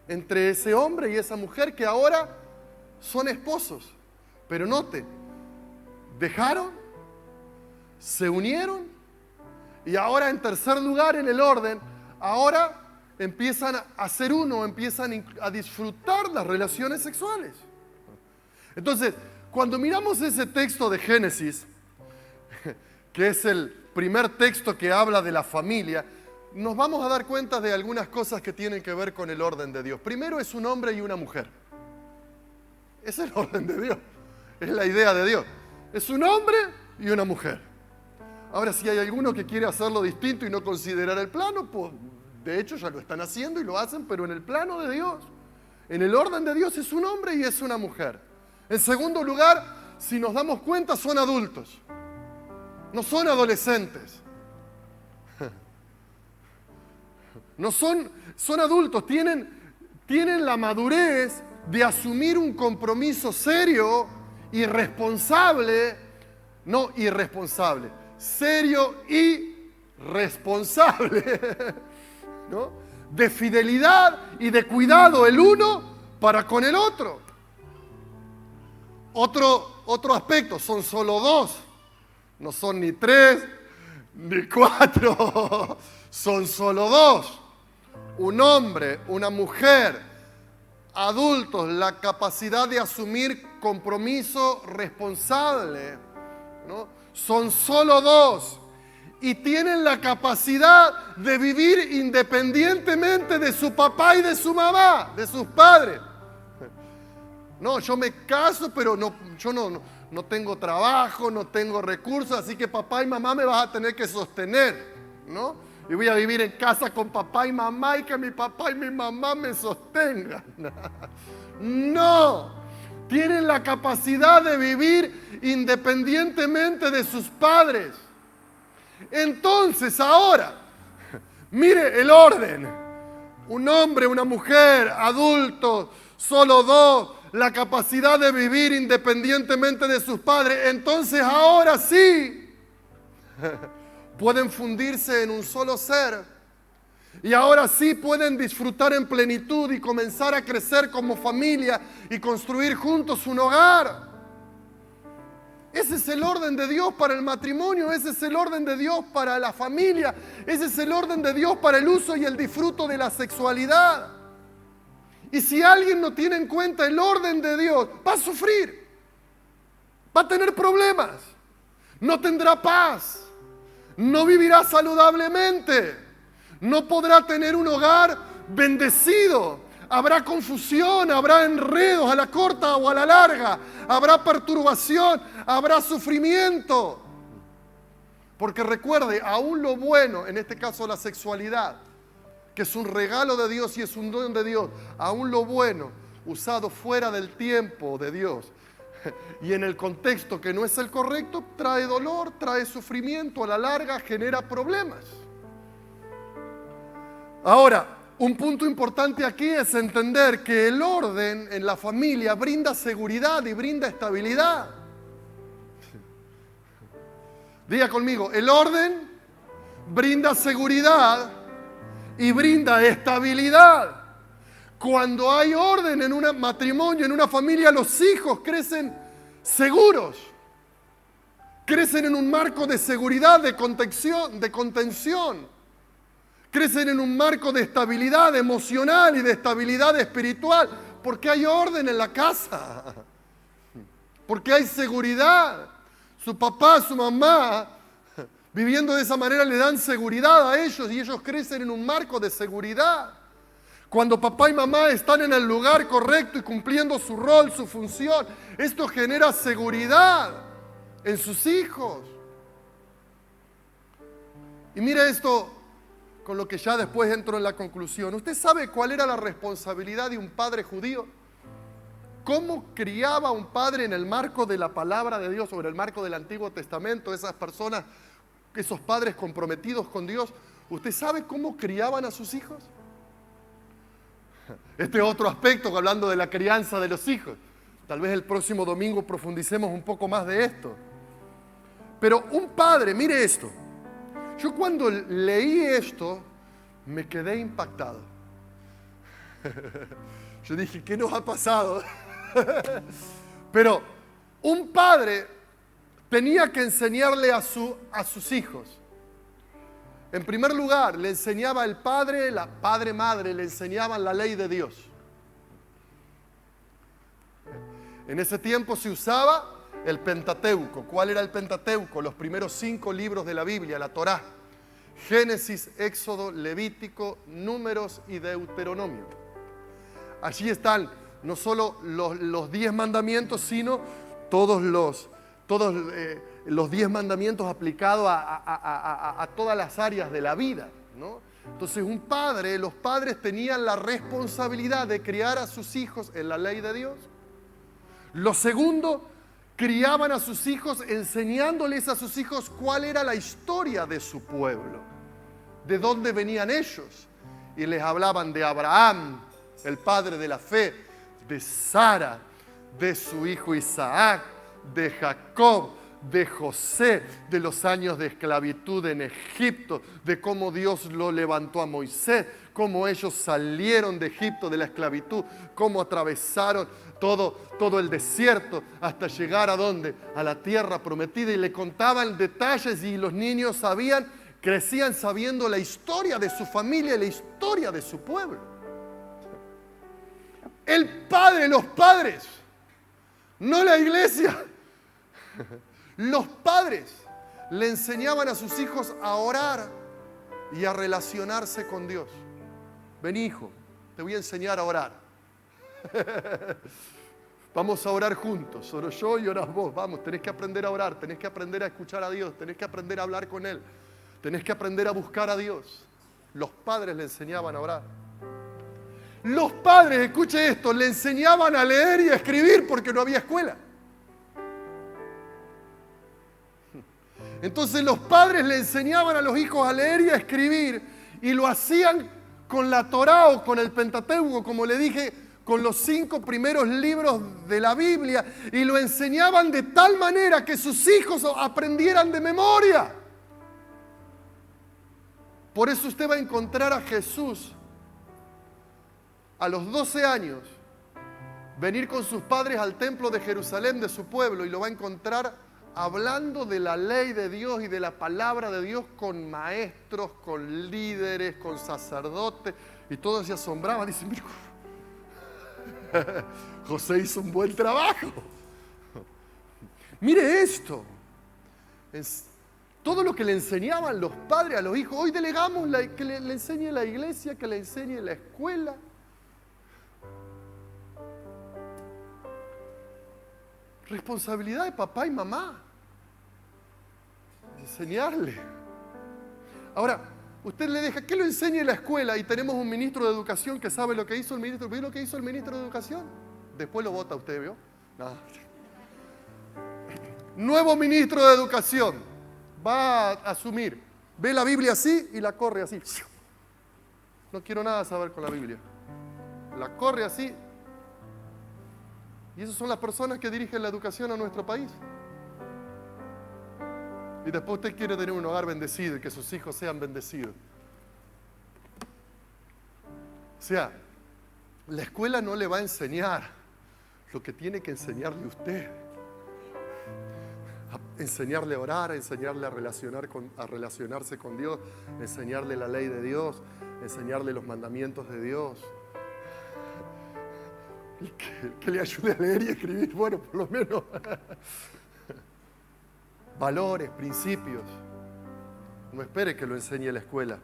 entre ese hombre y esa mujer que ahora son esposos. Pero note, dejaron, se unieron, y ahora en tercer lugar en el orden, ahora empiezan a ser uno, empiezan a disfrutar las relaciones sexuales. Entonces, cuando miramos ese texto de Génesis, que es el primer texto que habla de la familia, nos vamos a dar cuenta de algunas cosas que tienen que ver con el orden de Dios. Primero, es un hombre y una mujer. Es el orden de Dios, es la idea de Dios. Es un hombre y una mujer. Ahora, si hay alguno que quiere hacerlo distinto y no considerar el plano, pues de hecho ya lo están haciendo y lo hacen, pero en el plano de Dios, en el orden de Dios, es un hombre y es una mujer. En segundo lugar, si nos damos cuenta, son adultos, no son adolescentes. No son adultos, tienen la madurez de asumir un compromiso serio y responsable, no irresponsable, serio y responsable, ¿no? De fidelidad y de cuidado el uno para con el otro. Otro aspecto, son solo dos, no son ni tres ni cuatro, son solo dos. Un hombre, una mujer, adultos, la capacidad de asumir compromiso responsable, ¿no? Son solo dos y tienen la capacidad de vivir independientemente de su papá y de su mamá, de sus padres. No, yo me caso, pero yo no tengo trabajo, no tengo recursos, así que papá y mamá me vas a tener que sostener, ¿no? Y voy a vivir en casa con papá y mamá y que mi papá y mi mamá me sostengan. No, tienen la capacidad de vivir independientemente de sus padres. Entonces ahora, mire el orden. Un hombre, una mujer, adultos, solo dos, la capacidad de vivir independientemente de sus padres. Entonces ahora sí pueden fundirse en un solo ser. Y ahora sí pueden disfrutar en plenitud y comenzar a crecer como familia y construir juntos un hogar. Ese es el orden de Dios para el matrimonio, ese es el orden de Dios para la familia, ese es el orden de Dios para el uso y el disfruto de la sexualidad. Y si alguien no tiene en cuenta el orden de Dios, va a sufrir, va a tener problemas, no tendrá paz, no vivirá saludablemente, no podrá tener un hogar bendecido. habrá confusión, habrá enredos a la corta o a la larga, habrá perturbación, habrá sufrimiento. Porque recuerde, aún lo bueno, en este caso la sexualidad, que es un regalo de Dios y es un don de Dios, aún lo bueno usado fuera del tiempo de Dios y en el contexto que no es el correcto, trae dolor, trae sufrimiento, a la larga genera problemas. Ahora, un punto importante aquí es entender que el orden en la familia brinda seguridad y brinda estabilidad. Diga conmigo, el orden brinda seguridad y brinda estabilidad. Cuando hay orden en un matrimonio, en una familia, los hijos crecen seguros. Crecen en un marco de seguridad, de contención. Crecen en un marco de estabilidad emocional y de estabilidad espiritual. Porque hay orden en la casa. Porque hay seguridad. Su papá, su mamá, viviendo de esa manera, le dan seguridad a ellos y ellos crecen en un marco de seguridad. Cuando papá y mamá están en el lugar correcto y cumpliendo su rol, su función, esto genera seguridad en sus hijos. Y mire esto, con lo que ya después entro en la conclusión. ¿Usted sabe cuál era la responsabilidad de un padre judío? ¿Cómo criaba un padre en el marco de la palabra de Dios o en el marco del Antiguo Testamento? Esas personas, esos padres comprometidos con Dios, ¿usted sabe cómo criaban a sus hijos? Este es otro aspecto, hablando de la crianza de los hijos. Tal vez el próximo domingo profundicemos un poco más de esto. Pero un padre, mire esto. Yo cuando leí esto, me quedé impactado. Yo dije, ¿qué nos ha pasado? Pero un padre tenía que enseñarle a sus hijos. En primer lugar, le enseñaba el padre, la padre-madre, le enseñaban la ley de Dios. En ese tiempo se usaba el Pentateuco. ¿Cuál era el Pentateuco? Los primeros 5 libros de la Biblia, la Torá. Génesis, Éxodo, Levítico, Números y Deuteronomio. Allí están no solo los 10 mandamientos, sino todos los 10 mandamientos aplicados a todas las áreas de la vida, ¿no? Entonces los padres tenían la responsabilidad de criar a sus hijos en la ley de Dios. Lo segundo, criaban a sus hijos enseñándoles a sus hijos cuál era la historia de su pueblo, de dónde venían ellos. Y les hablaban de Abraham, el padre de la fe, de Sara, de su hijo Isaac, de Jacob, de José, de los años de esclavitud en Egipto, de cómo Dios lo levantó a Moisés, cómo ellos salieron de Egipto, de la esclavitud, cómo atravesaron todo el desierto hasta llegar ¿a dónde? A la tierra prometida. Y le contaban detalles y los niños crecían sabiendo la historia de su familia y la historia de su pueblo. Los padres, no la iglesia. Los padres le enseñaban a sus hijos a orar y a relacionarse con Dios. Ven, hijo, te voy a enseñar a orar. Vamos a orar juntos. Oro yo y oras vos. Vamos, tenés que aprender a orar, tenés que aprender a escuchar a Dios, tenés que aprender a hablar con Él, tenés que aprender a buscar a Dios. Los padres le enseñaban a orar. Los padres, escuche esto, le enseñaban a leer y a escribir porque no había escuela. Entonces los padres le enseñaban a los hijos a leer y a escribir y lo hacían con la Torá o con el Pentateuco, como le dije, con los 5 primeros libros de la Biblia, y lo enseñaban de tal manera que sus hijos aprendieran de memoria. Por eso usted va a encontrar a Jesús a los 12 años venir con sus padres al templo de Jerusalén, de su pueblo, y lo va a encontrar hablando de la ley de Dios y de la palabra de Dios con maestros, con líderes, con sacerdotes, y todos se asombraban. Dicen, mira, José hizo un buen trabajo. Mire esto. Es todo lo que le enseñaban los padres a los hijos. Hoy delegamos que le enseñe la iglesia, que le enseñe la escuela. Responsabilidad de papá y mamá. Enseñarle. Ahora, usted le deja que lo enseñe en la escuela y tenemos un ministro de educación que sabe lo que hizo el ministro. ¿Vio lo que hizo el ministro de educación? Después lo vota usted, ¿vio? No. Nuevo ministro de educación va a asumir. Ve la Biblia así y la corre así. No quiero nada saber con la Biblia. La corre así. Y esas son las personas que dirigen la educación a nuestro país. Y después usted quiere tener un hogar bendecido y que sus hijos sean bendecidos. O sea, la escuela no le va a enseñar lo que tiene que enseñarle usted. A enseñarle a orar, a enseñarle a relacionarse con Dios, a enseñarle la ley de Dios, a enseñarle los mandamientos de Dios. Y que le ayude a leer y escribir, bueno, por lo menos. Valores, principios. No espere que lo enseñe la escuela.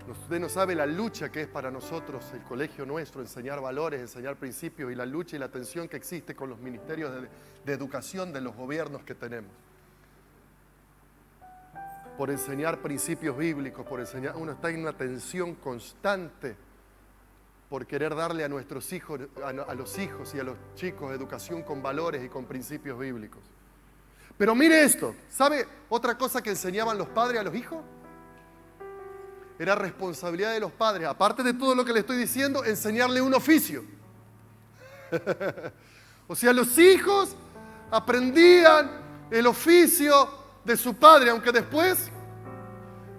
Usted no sabe la lucha que es para nosotros, el colegio nuestro, enseñar valores, enseñar principios y la lucha y la tensión que existe con los ministerios de educación de los gobiernos que tenemos. Por enseñar principios bíblicos, uno está en una tensión constante por querer darle a nuestros hijos, a los hijos y a los chicos educación con valores y con principios bíblicos. Pero mire esto, ¿sabe otra cosa que enseñaban los padres a los hijos? Era responsabilidad de los padres, aparte de todo lo que le estoy diciendo, enseñarle un oficio. O sea, los hijos aprendían el oficio de su padre, aunque después,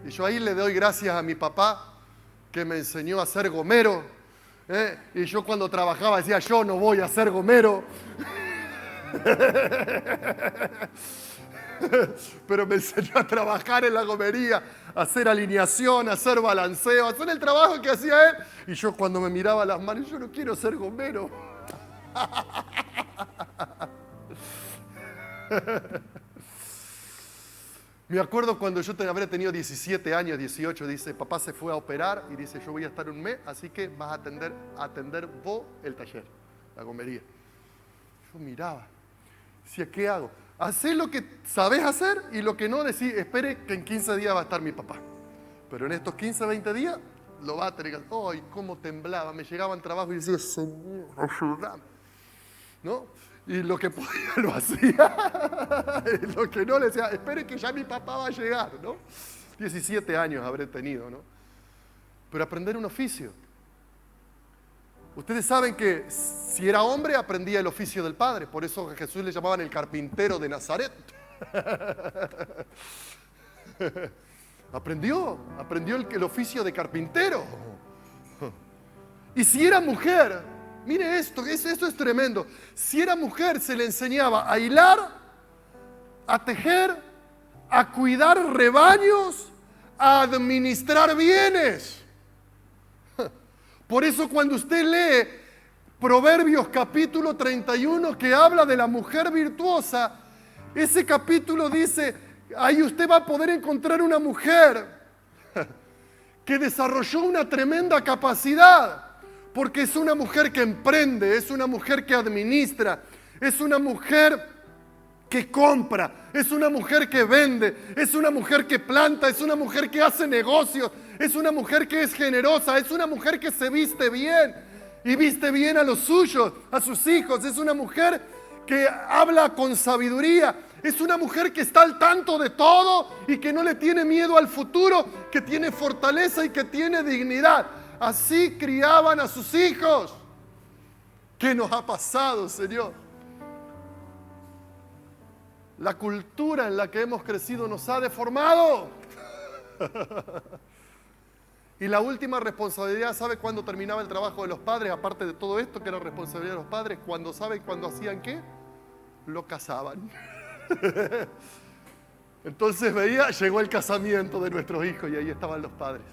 y yo ahí le doy gracias a mi papá que me enseñó a ser gomero. Y yo cuando trabajaba decía, yo no voy a ser gomero. Pero me enseñó a trabajar en la gomería, a hacer alineación, a hacer balanceo, a hacer el trabajo que hacía él. Y yo cuando me miraba las manos, yo no quiero ser gomero. Me acuerdo cuando yo habré tenido 17 años, 18, dice, papá se fue a operar y dice, yo voy a estar un mes, así que vas a atender vos el taller, la gomería. Yo miraba, decía, ¿qué hago? Hacé lo que sabés hacer y lo que no, decís, espere que en 15 días va a estar mi papá. Pero en estos 15, 20 días lo va a tener que hacer. ¡Ay, cómo temblaba! Me llegaban trabajo y decía, Señor, ayúdame. ¿No? Y lo que podía lo hacía. Y lo que no le decía, espere que ya mi papá va a llegar, ¿no? 17 años habré tenido, ¿no? Pero aprender un oficio. Ustedes saben que si era hombre aprendía el oficio del padre. Por eso a Jesús le llamaban el carpintero de Nazaret. Aprendió el oficio de carpintero. Y si era mujer, mire esto es tremendo. Si era mujer se le enseñaba a hilar, a tejer, a cuidar rebaños, a administrar bienes. Por eso cuando usted lee Proverbios capítulo 31 que habla de la mujer virtuosa, ese capítulo dice, ahí usted va a poder encontrar una mujer que desarrolló una tremenda capacidad, porque es una mujer que emprende, es una mujer que administra, es una mujer que compra, es una mujer que vende, es una mujer que planta, es una mujer que hace negocios, es una mujer que es generosa, es una mujer que se viste bien y viste bien a los suyos, a sus hijos, es una mujer que habla con sabiduría, es una mujer que está al tanto de todo y que no le tiene miedo al futuro, que tiene fortaleza y que tiene dignidad. Así criaban a sus hijos. ¿Qué nos ha pasado, Señor? La cultura en la que hemos crecido nos ha deformado. Y la última responsabilidad, ¿sabe cuándo terminaba el trabajo de los padres? Aparte de todo esto que era responsabilidad de los padres, cuando hacían ¿qué? Lo casaban. Entonces llegó el casamiento de nuestros hijos y ahí estaban los padres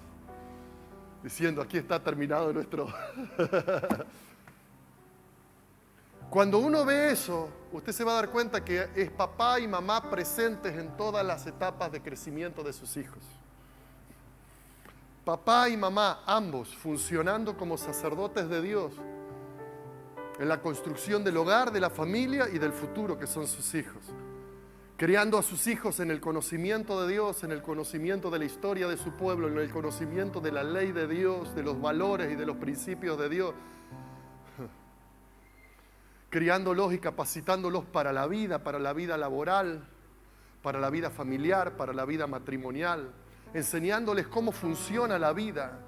diciendo, aquí está terminado nuestro... Cuando uno ve eso, usted se va a dar cuenta que es papá y mamá presentes en todas las etapas de crecimiento de sus hijos. Papá y mamá, ambos, funcionando como sacerdotes de Dios en la construcción del hogar, de la familia y del futuro que son sus hijos. Criando a sus hijos en el conocimiento de Dios, en el conocimiento de la historia de su pueblo, en el conocimiento de la ley de Dios, de los valores y de los principios de Dios. Criándolos y capacitándolos para la vida laboral, para la vida familiar, para la vida matrimonial, enseñándoles cómo funciona la vida.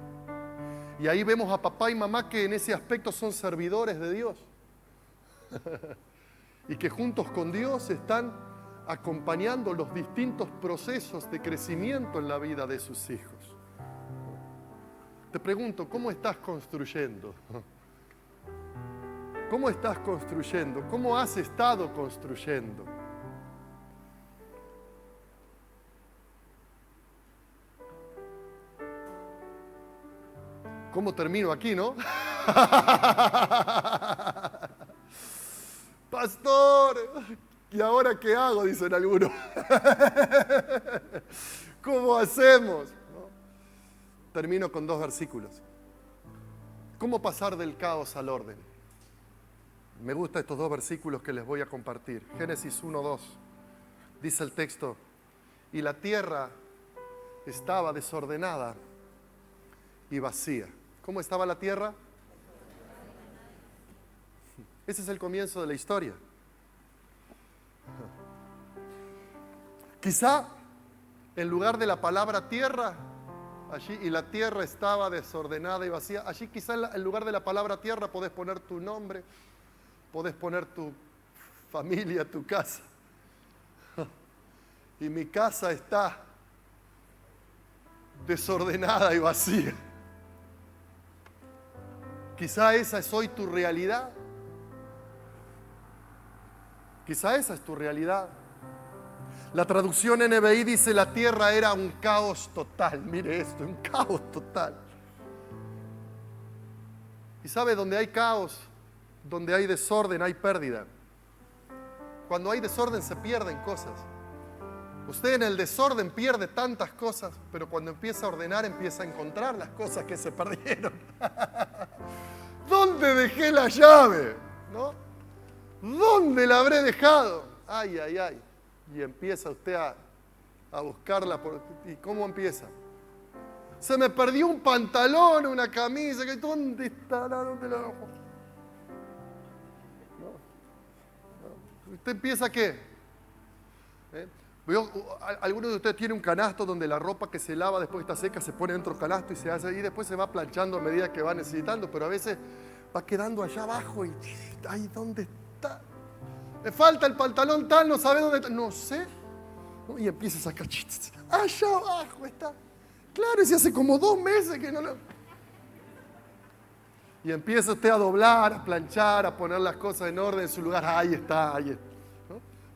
Y ahí vemos a papá y mamá que en ese aspecto son servidores de Dios. Y que juntos con Dios están acompañando los distintos procesos de crecimiento en la vida de sus hijos. Te pregunto, ¿cómo estás construyendo? ¿Cómo estás construyendo? ¿Cómo has estado construyendo? ¿Cómo termino aquí, no? Pastor, ¿y ahora qué hago? Dicen algunos. ¿Cómo hacemos? ¿No? Termino con 2 versículos. ¿Cómo pasar del caos al orden? Me gustan estos 2 versículos que les voy a compartir. Génesis 1:2. Dice el texto: y la tierra estaba desordenada y vacía. ¿Cómo estaba la tierra? Ese es el comienzo de la historia. Quizá en lugar de la palabra tierra, allí, y la tierra estaba desordenada y vacía, allí quizá en lugar de la palabra tierra podés poner tu nombre, podés poner tu familia, tu casa. Y mi casa está desordenada y vacía. Quizá esa es hoy tu realidad. Quizá esa es tu realidad. La traducción NBI dice: la tierra era un caos total. Mire esto, un caos total. Y sabe, donde hay caos, donde hay desorden, hay pérdida. Cuando hay desorden se pierden cosas. Usted en el desorden pierde tantas cosas, pero cuando empieza a ordenar empieza a encontrar las cosas que se perdieron. ¿Dónde dejé la llave? ¿No? ¿Dónde la habré dejado? Ay, ay, ay. Y empieza usted a buscarla. ¿Y cómo empieza? Se me perdió un pantalón, una camisa. ¿Dónde estará? ¿Dónde la dejo? ¿No? ¿Usted empieza qué? Algunos de ustedes tienen un canasto donde la ropa que se lava después que está seca se pone dentro del canasto y se hace, y después se va planchando a medida que va necesitando, pero a veces va quedando allá abajo y ay, ¿dónde está? Me falta el pantalón tal, no sabe dónde está, no sé, ¿no? Y empieza a sacar chistes, allá abajo está, claro, y se hace como 2 meses que no lo... Y empieza usted a doblar, a planchar, a poner las cosas en orden en su lugar, ahí está, ahí está.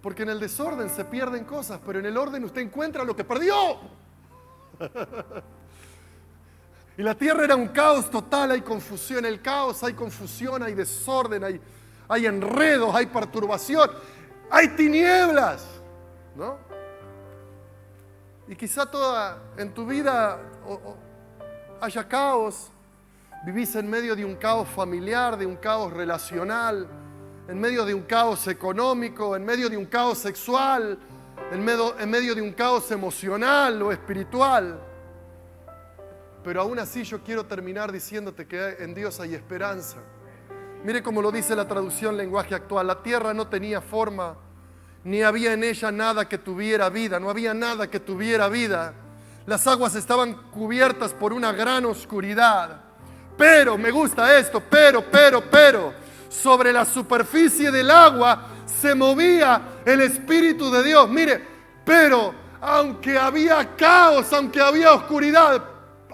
Porque en el desorden se pierden cosas, pero en el orden usted encuentra lo que perdió. Y la tierra era un caos total, hay confusión. En el caos hay confusión, hay desorden, hay enredos, hay perturbación, hay tinieblas, ¿no? Y quizá en tu vida haya caos. Vivís en medio de un caos familiar, de un caos relacional, en medio de un caos económico, en medio de un caos sexual, en medio de un caos emocional o espiritual. Pero aún así yo quiero terminar diciéndote que en Dios hay esperanza. Mire cómo lo dice la traducción lenguaje actual. La tierra no tenía forma, ni había en ella nada que tuviera vida. No había nada que tuviera vida. Las aguas estaban cubiertas por una gran oscuridad. Pero, me gusta esto, pero, sobre la superficie del agua se movía el Espíritu de Dios. Mire, pero aunque había caos, aunque había oscuridad,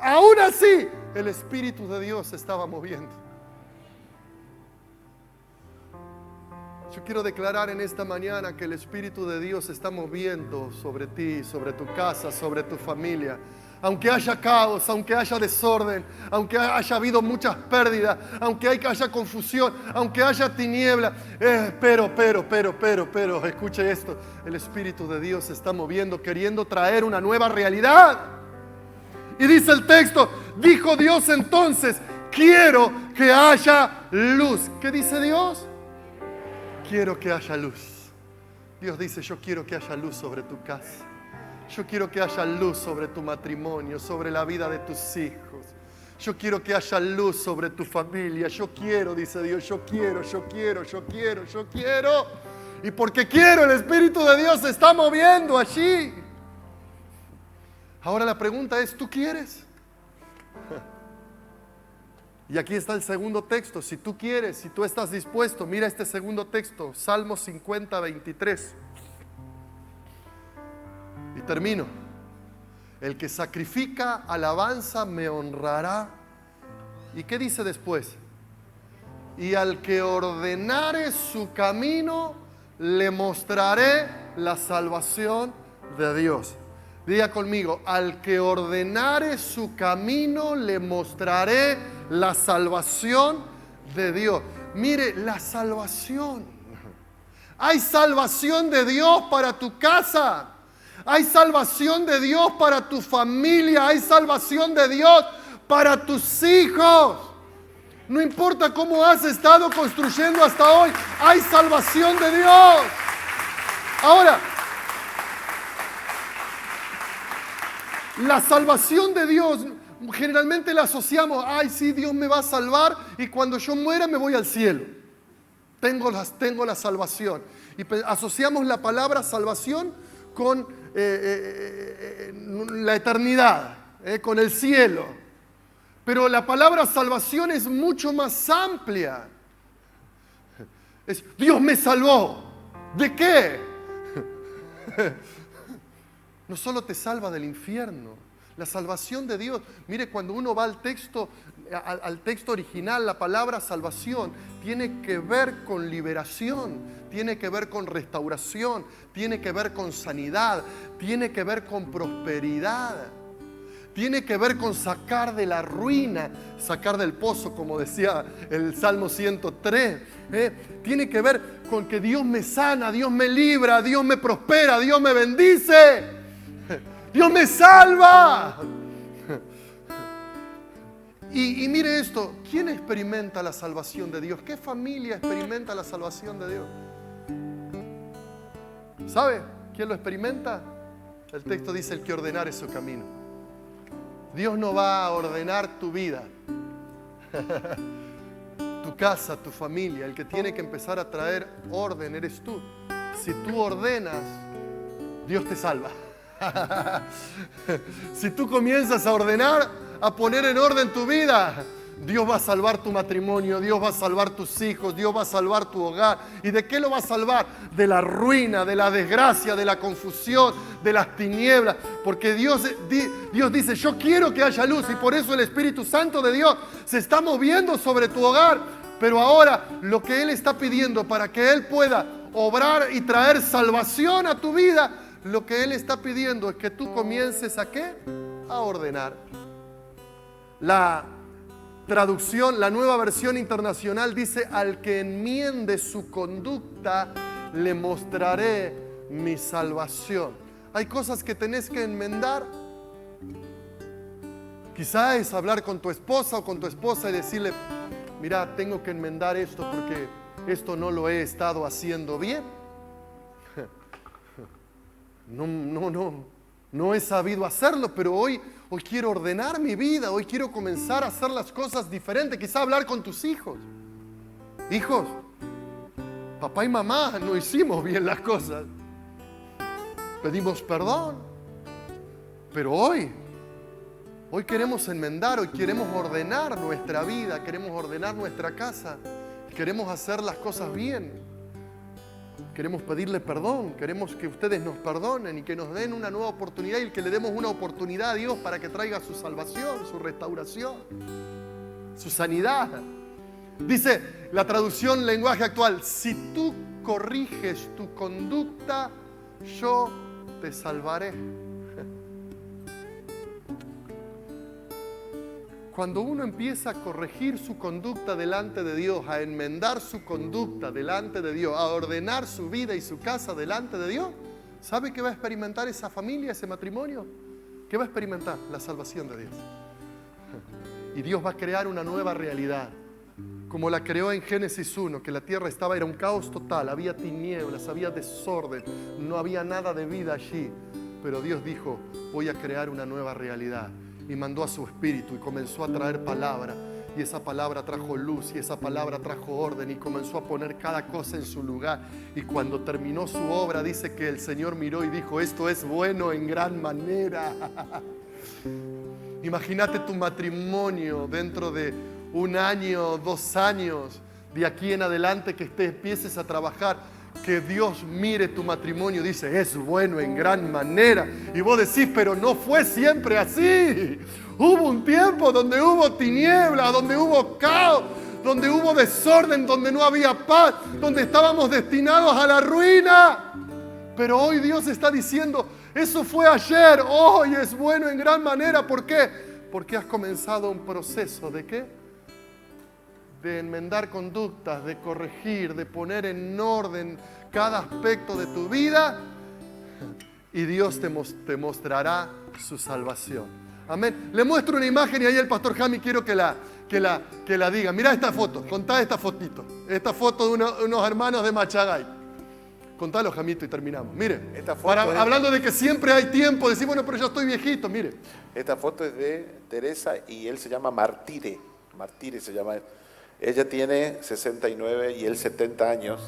aún así el Espíritu de Dios se estaba moviendo. Yo quiero declarar en esta mañana que el Espíritu de Dios se está moviendo sobre ti, sobre tu casa, sobre tu familia. Aunque haya caos, aunque haya desorden, aunque haya habido muchas pérdidas, aunque haya confusión, aunque haya tiniebla, pero, escuche esto, el Espíritu de Dios se está moviendo, queriendo traer una nueva realidad. Y dice el texto, dijo Dios entonces, quiero que haya luz. ¿Qué dice Dios? Quiero que haya luz. Dios dice, yo quiero que haya luz sobre tu casa. Yo quiero que haya luz sobre tu matrimonio, sobre la vida de tus hijos. Yo quiero que haya luz sobre tu familia. Yo quiero, dice Dios, yo quiero. Y porque quiero, el Espíritu de Dios se está moviendo allí. Ahora la pregunta es, ¿tú quieres? Y aquí está el segundo texto. Si tú quieres, si tú estás dispuesto, mira este segundo texto, Salmo 50, 23. Y termino. El que sacrifica alabanza me honrará. ¿Y qué dice después? Y al que ordenare su camino, le mostraré la salvación de Dios. Diga conmigo, al que ordenare su camino, le mostraré la salvación de Dios. Mire, la salvación. Hay salvación de Dios para tu casa. Hay salvación de Dios para tu familia. Hay salvación de Dios para tus hijos. No importa cómo has estado construyendo hasta hoy, hay salvación de Dios. Ahora, la salvación de Dios generalmente la asociamos, ay sí, Dios me va a salvar y cuando yo muera me voy al cielo. Tengo la salvación. Y asociamos la palabra salvación con la eternidad, con el cielo. Pero la palabra salvación es mucho más amplia. Es, Dios me salvó. ¿De qué? No solo te salva del infierno. La salvación de Dios. Mire, cuando uno va al texto original, la palabra salvación tiene que ver con liberación, tiene que ver con restauración, tiene que ver con sanidad, tiene que ver con prosperidad. Tiene que ver con sacar de la ruina, sacar del pozo, como decía el Salmo 103. Tiene que ver con que Dios me sana, Dios me libra, Dios me prospera, Dios me bendice, Dios me salva. Y mire esto, ¿quién experimenta la salvación de Dios? ¿Qué familia experimenta la salvación de Dios? ¿Sabe quién lo experimenta? El texto dice, el que ordenare su camino. Dios no va a ordenar tu vida, tu casa, tu familia. El que tiene que empezar a traer orden eres tú. Si tú ordenas, Dios te salva. Si tú comienzas a ordenar, a poner en orden tu vida, Dios va a salvar tu matrimonio, Dios va a salvar tus hijos, Dios va a salvar tu hogar. ¿Y de qué lo va a salvar? De la ruina, de la desgracia, de la confusión, de las tinieblas. Porque Dios dice, yo quiero que haya luz, y por eso el Espíritu Santo de Dios se está moviendo sobre tu hogar. Pero ahora lo que Él está pidiendo para que Él pueda obrar y traer salvación a tu vida, lo que Él está pidiendo es que tú comiences ¿a qué? A ordenar. La traducción, la nueva versión internacional dice, al que enmiende su conducta, le mostraré mi salvación. Hay cosas que tenés que enmendar. Quizá es hablar con tu esposa o con tu esposa y decirle, mira, tengo que enmendar esto porque esto no lo he estado haciendo bien. No he sabido hacerlo, pero hoy quiero ordenar mi vida, hoy quiero comenzar a hacer las cosas diferentes. Quizá hablar con tus hijos. Hijos, papá y mamá no hicimos bien las cosas. Pedimos perdón. Pero hoy queremos enmendar, hoy queremos ordenar nuestra vida, queremos ordenar nuestra casa, queremos hacer las cosas bien. Queremos pedirle perdón, queremos que ustedes nos perdonen y que nos den una nueva oportunidad y que le demos una oportunidad a Dios para que traiga su salvación, su restauración, su sanidad. Dice la traducción lenguaje actual, si tú corriges tu conducta, yo te salvaré. Cuando uno empieza a corregir su conducta delante de Dios, a enmendar su conducta delante de Dios, a ordenar su vida y su casa delante de Dios, ¿sabe qué va a experimentar esa familia, ese matrimonio? ¿Qué va a experimentar? La salvación de Dios. Y Dios va a crear una nueva realidad. como la creó en Génesis 1, que la tierra era un caos total, había tinieblas, había desorden, no había nada de vida allí. Pero Dios dijo, voy a crear una nueva realidad. Y mandó a su espíritu y comenzó a traer palabra. Y esa palabra trajo luz y esa palabra trajo orden y comenzó a poner cada cosa en su lugar. Y cuando terminó su obra, dice que el Señor miró y dijo, esto es bueno en gran manera. Imagínate tu matrimonio dentro de 1 año, 2 años, de aquí en adelante que empieces a trabajar, que Dios mire tu matrimonio y dice, es bueno en gran manera. Y vos decís, pero no fue siempre así. Hubo un tiempo donde hubo tinieblas, donde hubo caos, donde hubo desorden, donde no había paz, donde estábamos destinados a la ruina. Pero hoy Dios está diciendo, eso fue ayer, hoy es bueno en gran manera. ¿Por qué? Porque has comenzado un proceso ¿de qué? De enmendar conductas, de corregir, de poner en orden cada aspecto de tu vida. Y Dios te mostrará su salvación. Amén. Le muestro una imagen y ahí el pastor Jami quiero que la diga. Mirá esta foto, contá esta fotito. Esta foto de unos hermanos de Machagay. Contalo, Jamito, y terminamos. Mire, esta foto hablando de que siempre hay tiempo, decir, bueno, pero yo estoy viejito, mire. Esta foto es de Teresa y él se llama Martire. Martire se llama él. Ella tiene 69 y él 70 años.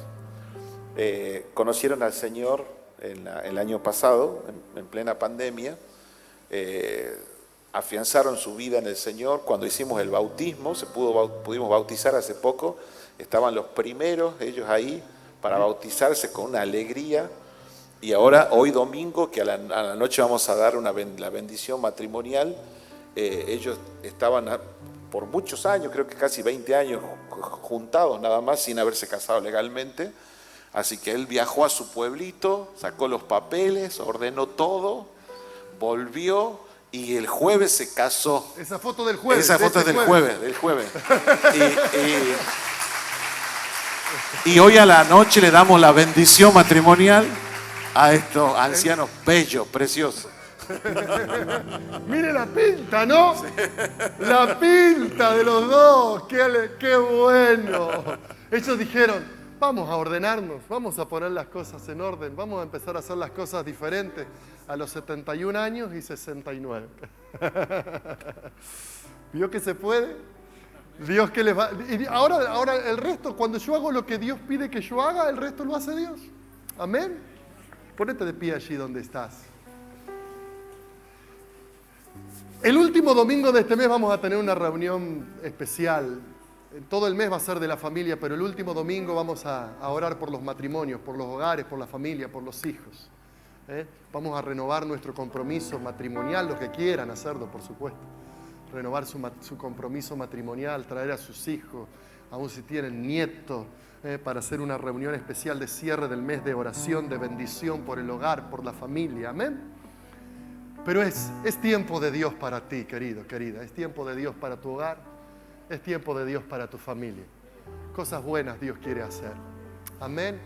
Conocieron al Señor el año pasado, en plena pandemia. Afianzaron su vida en el Señor. Cuando hicimos el bautismo, pudimos bautizar hace poco. Estaban los primeros, ellos ahí, para bautizarse con una alegría. Y ahora, hoy domingo, que a la noche vamos a dar la bendición matrimonial, ellos estaban por muchos años, creo que casi 20 años juntados nada más, sin haberse casado legalmente. Así que él viajó a su pueblito, sacó los papeles, ordenó todo, volvió y el jueves se casó. Esa foto del jueves. Esa foto es del jueves. Y hoy a la noche le damos la bendición matrimonial a estos ancianos bellos, preciosos. Mire la pinta, ¿no? Sí. La pinta de los dos, qué bueno. Ellos dijeron, vamos a ordenarnos, vamos a poner las cosas en orden, vamos a empezar a hacer las cosas diferentes a los 71 años y 69. ¿Vio que se puede? Dios que les va... Y ahora el resto, cuando yo hago lo que Dios pide que yo haga, el resto lo hace Dios. Amén. Ponete de pie allí donde estás. El último domingo de este mes vamos a tener una reunión especial. Todo el mes va a ser de la familia, pero el último domingo vamos a orar por los matrimonios, por los hogares, por la familia, por los hijos. Vamos a renovar nuestro compromiso matrimonial, los que quieran hacerlo, por supuesto. Renovar su compromiso matrimonial, traer a sus hijos, aún si tienen nietos, para hacer una reunión especial de cierre del mes de oración, de bendición por el hogar, por la familia. Amén. Pero es tiempo de Dios para ti, querido, querida. Es tiempo de Dios para tu hogar. Es tiempo de Dios para tu familia. Cosas buenas Dios quiere hacer. Amén.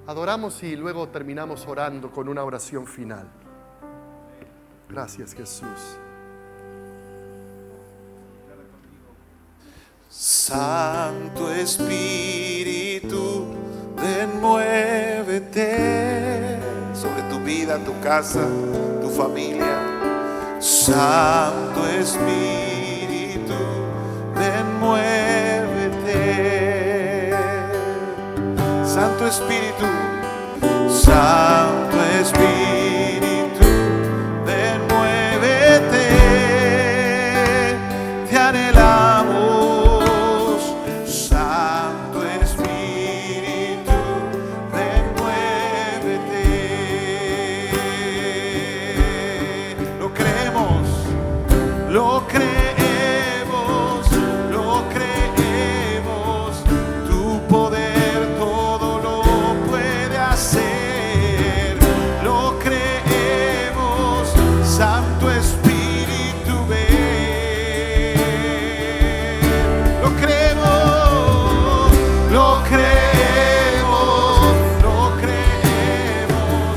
Adoramos y luego terminamos orando con una oración final. Gracias, Jesús. Santo Espíritu, ven, muévete sobre tu vida, tu casa, tu familia. Santo Espíritu, ven, muévete. Santo Espíritu, Santo Espíritu, ven, muévete. Te anhelamos, Santo Espíritu, ven, muévete. Lo creemos, lo creemos, lo creemos. Tu poder todo lo puede hacer. Lo creemos, Santo Espíritu, ven. Lo creemos, lo creemos, lo creemos.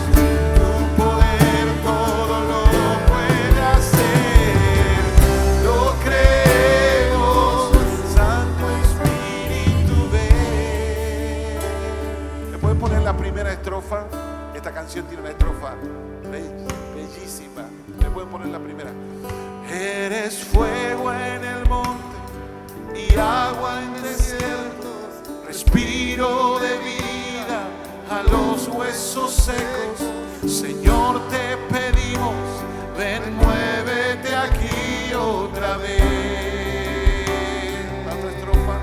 Tu poder todo lo puede hacer. Lo Eres fuego en el monte y agua en desiertos, respiro de vida a los huesos secos. Señor, te pedimos, ven, muévete aquí otra vez. La otra estrofa.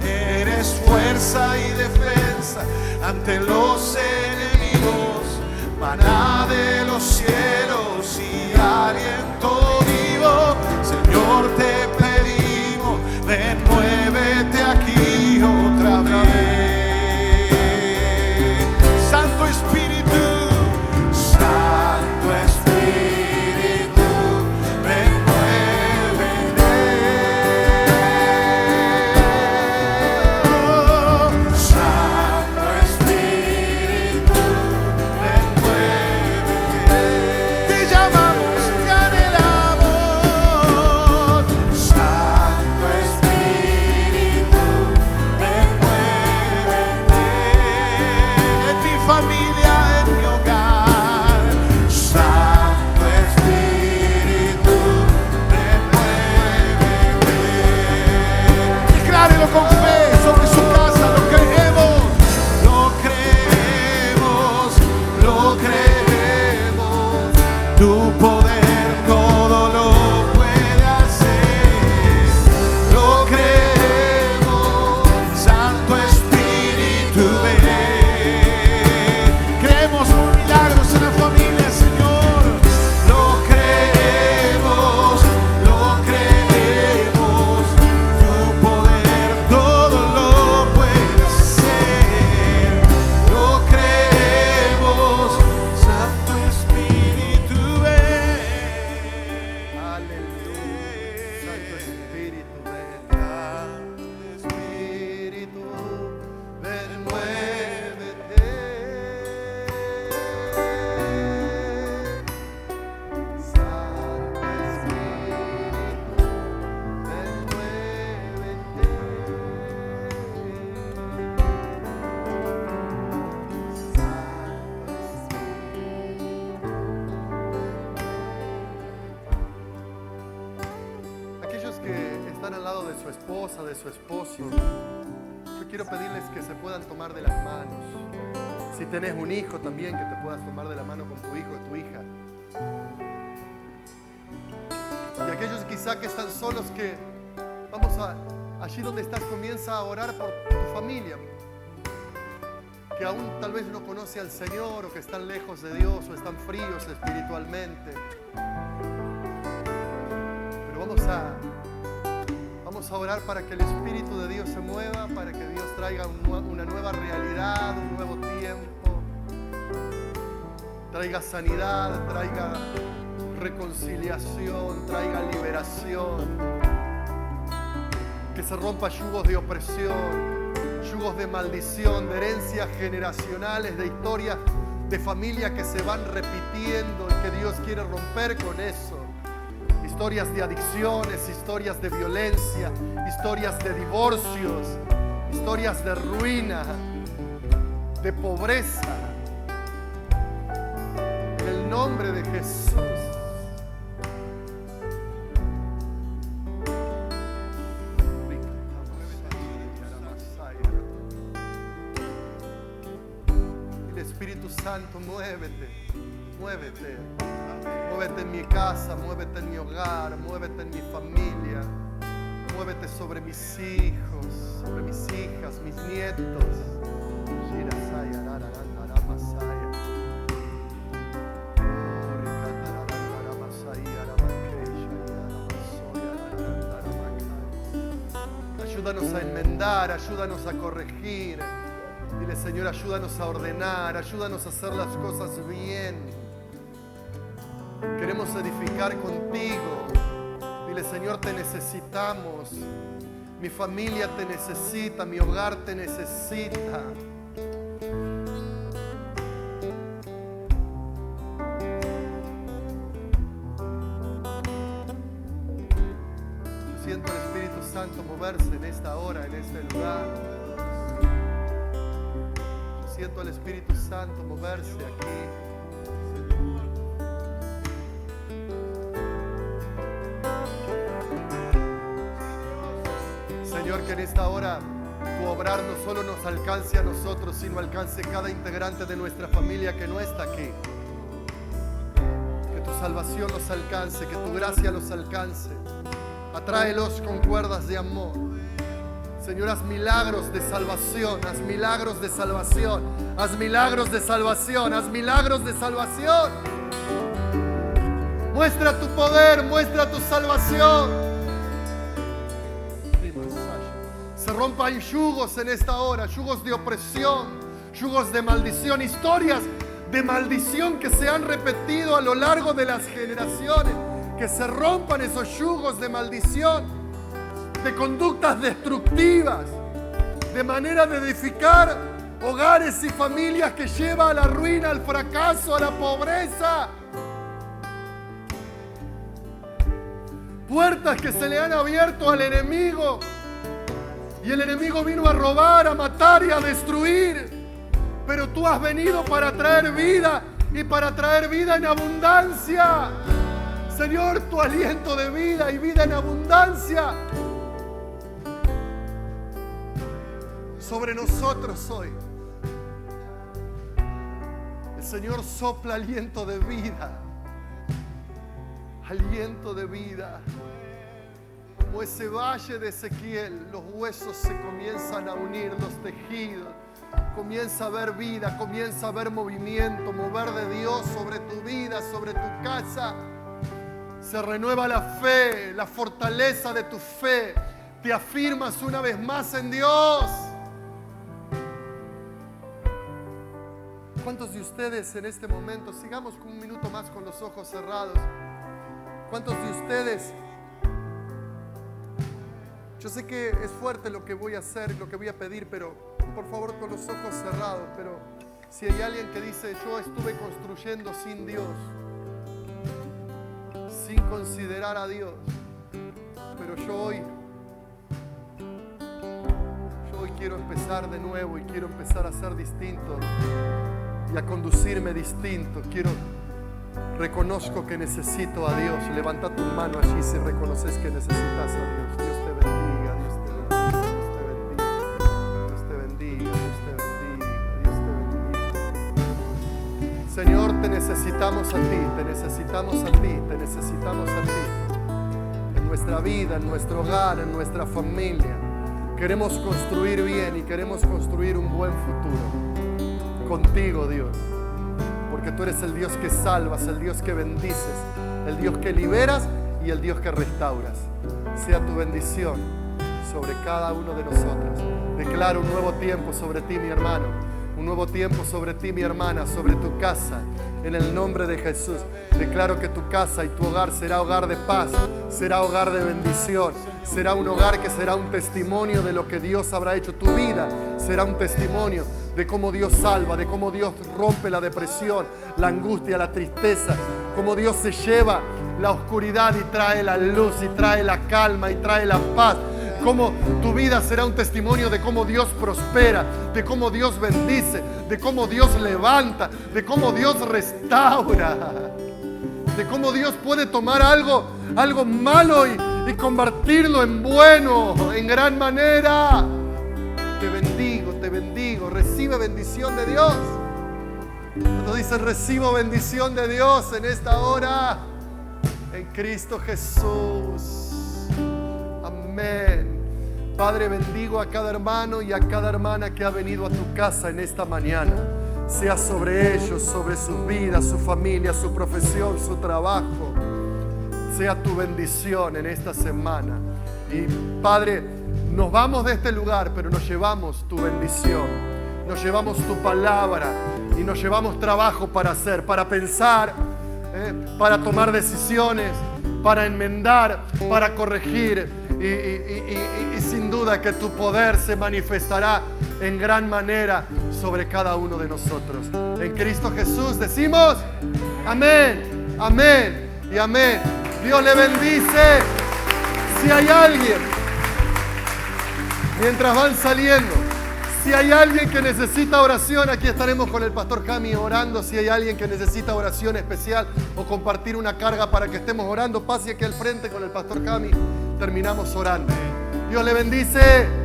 Eres fuerza y defensa ante los enemigos, maná de los cielos y aliento vivo. Señor, te pedimos, ven, muévete aquí otra vez. Santo Espíritu, Santo Espíritu, ven, muévete. Santo Espíritu, ven, muévete. Te llamamos, te anhelamos. Santo Espíritu, ven, muévete. En mi familia, en mi hogar. Santo Espíritu, ven, muévete. Declárelo con fe sobre su casa. Lo creemos, lo creemos, lo creemos. Tu poder todo lo puede hacer. Lo creemos, Santo Espíritu, ven. Creemos milagros en la familia, Señor. Lo creemos, lo creemos. Tu poder todo lo puede hacer. Lo creemos, Santo Espíritu, ven. Aleluya. Santo Espíritu, ven. Espíritu, ven, muévete. Santo Espíritu, ven, muévete. Aquellos que están al lado de su esposa, de su esposo, yo quiero pedirles que se puedan tomar de las manos. Si tenés un hijo también, que te puedas tomar de la mano con tu hijo o tu hija. Y aquellos quizá que están solos, que vamos a, allí donde estás, comienza a orar por tu familia, que aún tal vez no conoce al Señor, o que están lejos de Dios, o están fríos espiritualmente. Pero vamos a orar para que el Espíritu de Dios se mueva, para que Dios traiga una nueva realidad, un nuevo tiempo, traiga sanidad, traiga reconciliación, traiga liberación, que se rompa yugos de opresión, yugos de maldición, de herencias generacionales, de historias de familia que se van repitiendo y que Dios quiere romper con eso. Historias de adicciones, historias de violencia, historias de divorcios, historias de ruina, de pobreza. En el nombre de Jesús. Espíritu Santo, muévete, muévete, muévete en mi casa, muévete en mi hogar, muévete en mi familia, muévete sobre mis hijos, sobre mis hijas, mis nietos. Ayúdanos a enmendar, ayúdanos a corregir. Dile, Señor, ayúdanos a ordenar, ayúdanos a hacer las cosas bien. Queremos edificar contigo. Dile, Señor, te necesitamos. Mi familia te necesita, mi hogar te necesita. Siento el Espíritu Santo moverse en esta hora, en este lugar. Siento al Espíritu Santo moverse aquí. Señor, que en esta hora tu obrar no solo nos alcance a nosotros, sino alcance cada integrante de nuestra familia que no está aquí. Que tu salvación los alcance, que tu gracia los alcance. Atráelos con cuerdas de amor. Señor, haz milagros de salvación, haz milagros de salvación, haz milagros de salvación, haz milagros de salvación. Muestra tu poder, muestra tu salvación. Se rompan yugos en esta hora, yugos de opresión, yugos de maldición, historias de maldición que se han repetido a lo largo de las generaciones. Que se rompan esos yugos de maldición, de conductas destructivas, de manera de edificar hogares y familias que lleva a la ruina, al fracaso, a la pobreza. Puertas que se le han abierto al enemigo. Y el enemigo vino a robar, a matar y a destruir. Pero tú has venido para traer vida y para traer vida en abundancia. Señor, tu aliento de vida y vida en abundancia sobre nosotros hoy. El Señor sopla aliento de vida. Aliento de vida. Como ese valle de Ezequiel, los huesos se comienzan a unir, los tejidos. Comienza a haber vida, comienza a haber movimiento, mover de Dios sobre tu vida, sobre tu casa. Se renueva la fe, la fortaleza de tu fe. Te afirmas una vez más en Dios. ¿Cuántos de ustedes en este momento, sigamos con un minuto más con los ojos cerrados? ¿Cuántos de ustedes? Yo sé que es fuerte lo que voy a hacer, lo que voy a pedir, pero por favor con los ojos cerrados. Pero si hay alguien que dice, yo estuve construyendo sin Dios, sin considerar a Dios, pero yo hoy quiero empezar de nuevo y quiero empezar a ser distinto y a conducirme distinto. Reconozco que necesito a Dios. Levanta tu mano allí si reconoces que necesitas a Dios. Dios te bendiga, Dios te bendiga, Dios te bendiga, Dios te bendiga, Dios te bendiga, Dios te bendiga. Señor, te necesitamos a ti, te necesitamos a ti, te necesitamos a ti. En nuestra vida, en nuestro hogar, en nuestra familia. Queremos construir bien y queremos construir un buen futuro. Contigo, Dios. Porque tú eres el Dios que salvas, el Dios que bendices, el Dios que liberas y el Dios que restauras. Sea tu bendición sobre cada uno de nosotros. Declaro un nuevo tiempo sobre ti, mi hermano. Un nuevo tiempo sobre ti, mi hermana, sobre tu casa. En el nombre de Jesús. Declaro que tu casa y tu hogar será hogar de paz, será hogar de bendición. Será un hogar que será un testimonio de lo que Dios habrá hecho. Tu vida será un testimonio de cómo Dios salva, de cómo Dios rompe la depresión, la angustia, la tristeza, cómo Dios se lleva la oscuridad y trae la luz y trae la calma y trae la paz. Cómo tu vida será un testimonio de cómo Dios prospera, de cómo Dios bendice, de cómo Dios levanta, de cómo Dios restaura, de cómo Dios puede tomar algo malo y convertirlo en bueno, en gran manera. Te bendigo, recibe bendición de Dios. Cuando dices recibo bendición de Dios en esta hora, en Cristo Jesús. Amén. Padre, bendigo a cada hermano y a cada hermana que ha venido a tu casa en esta mañana. Sea sobre ellos, sobre sus vidas, su familia, su profesión, su trabajo. Sea tu bendición en esta semana. Y Padre, nos vamos de este lugar, pero nos llevamos tu bendición. Nos llevamos tu palabra y nos llevamos trabajo para hacer, para pensar, para tomar decisiones, para enmendar, para corregir. Y sin duda que tu poder se manifestará en gran manera sobre cada uno de nosotros. En Cristo Jesús decimos amén, amén y amén. Dios le bendice. Si hay alguien, mientras van saliendo, si hay alguien que necesita oración, aquí estaremos con el pastor Jami orando. Si hay alguien que necesita oración especial o compartir una carga para que estemos orando, pase aquí al frente con el pastor Jami. Terminamos orando. Dios le bendice.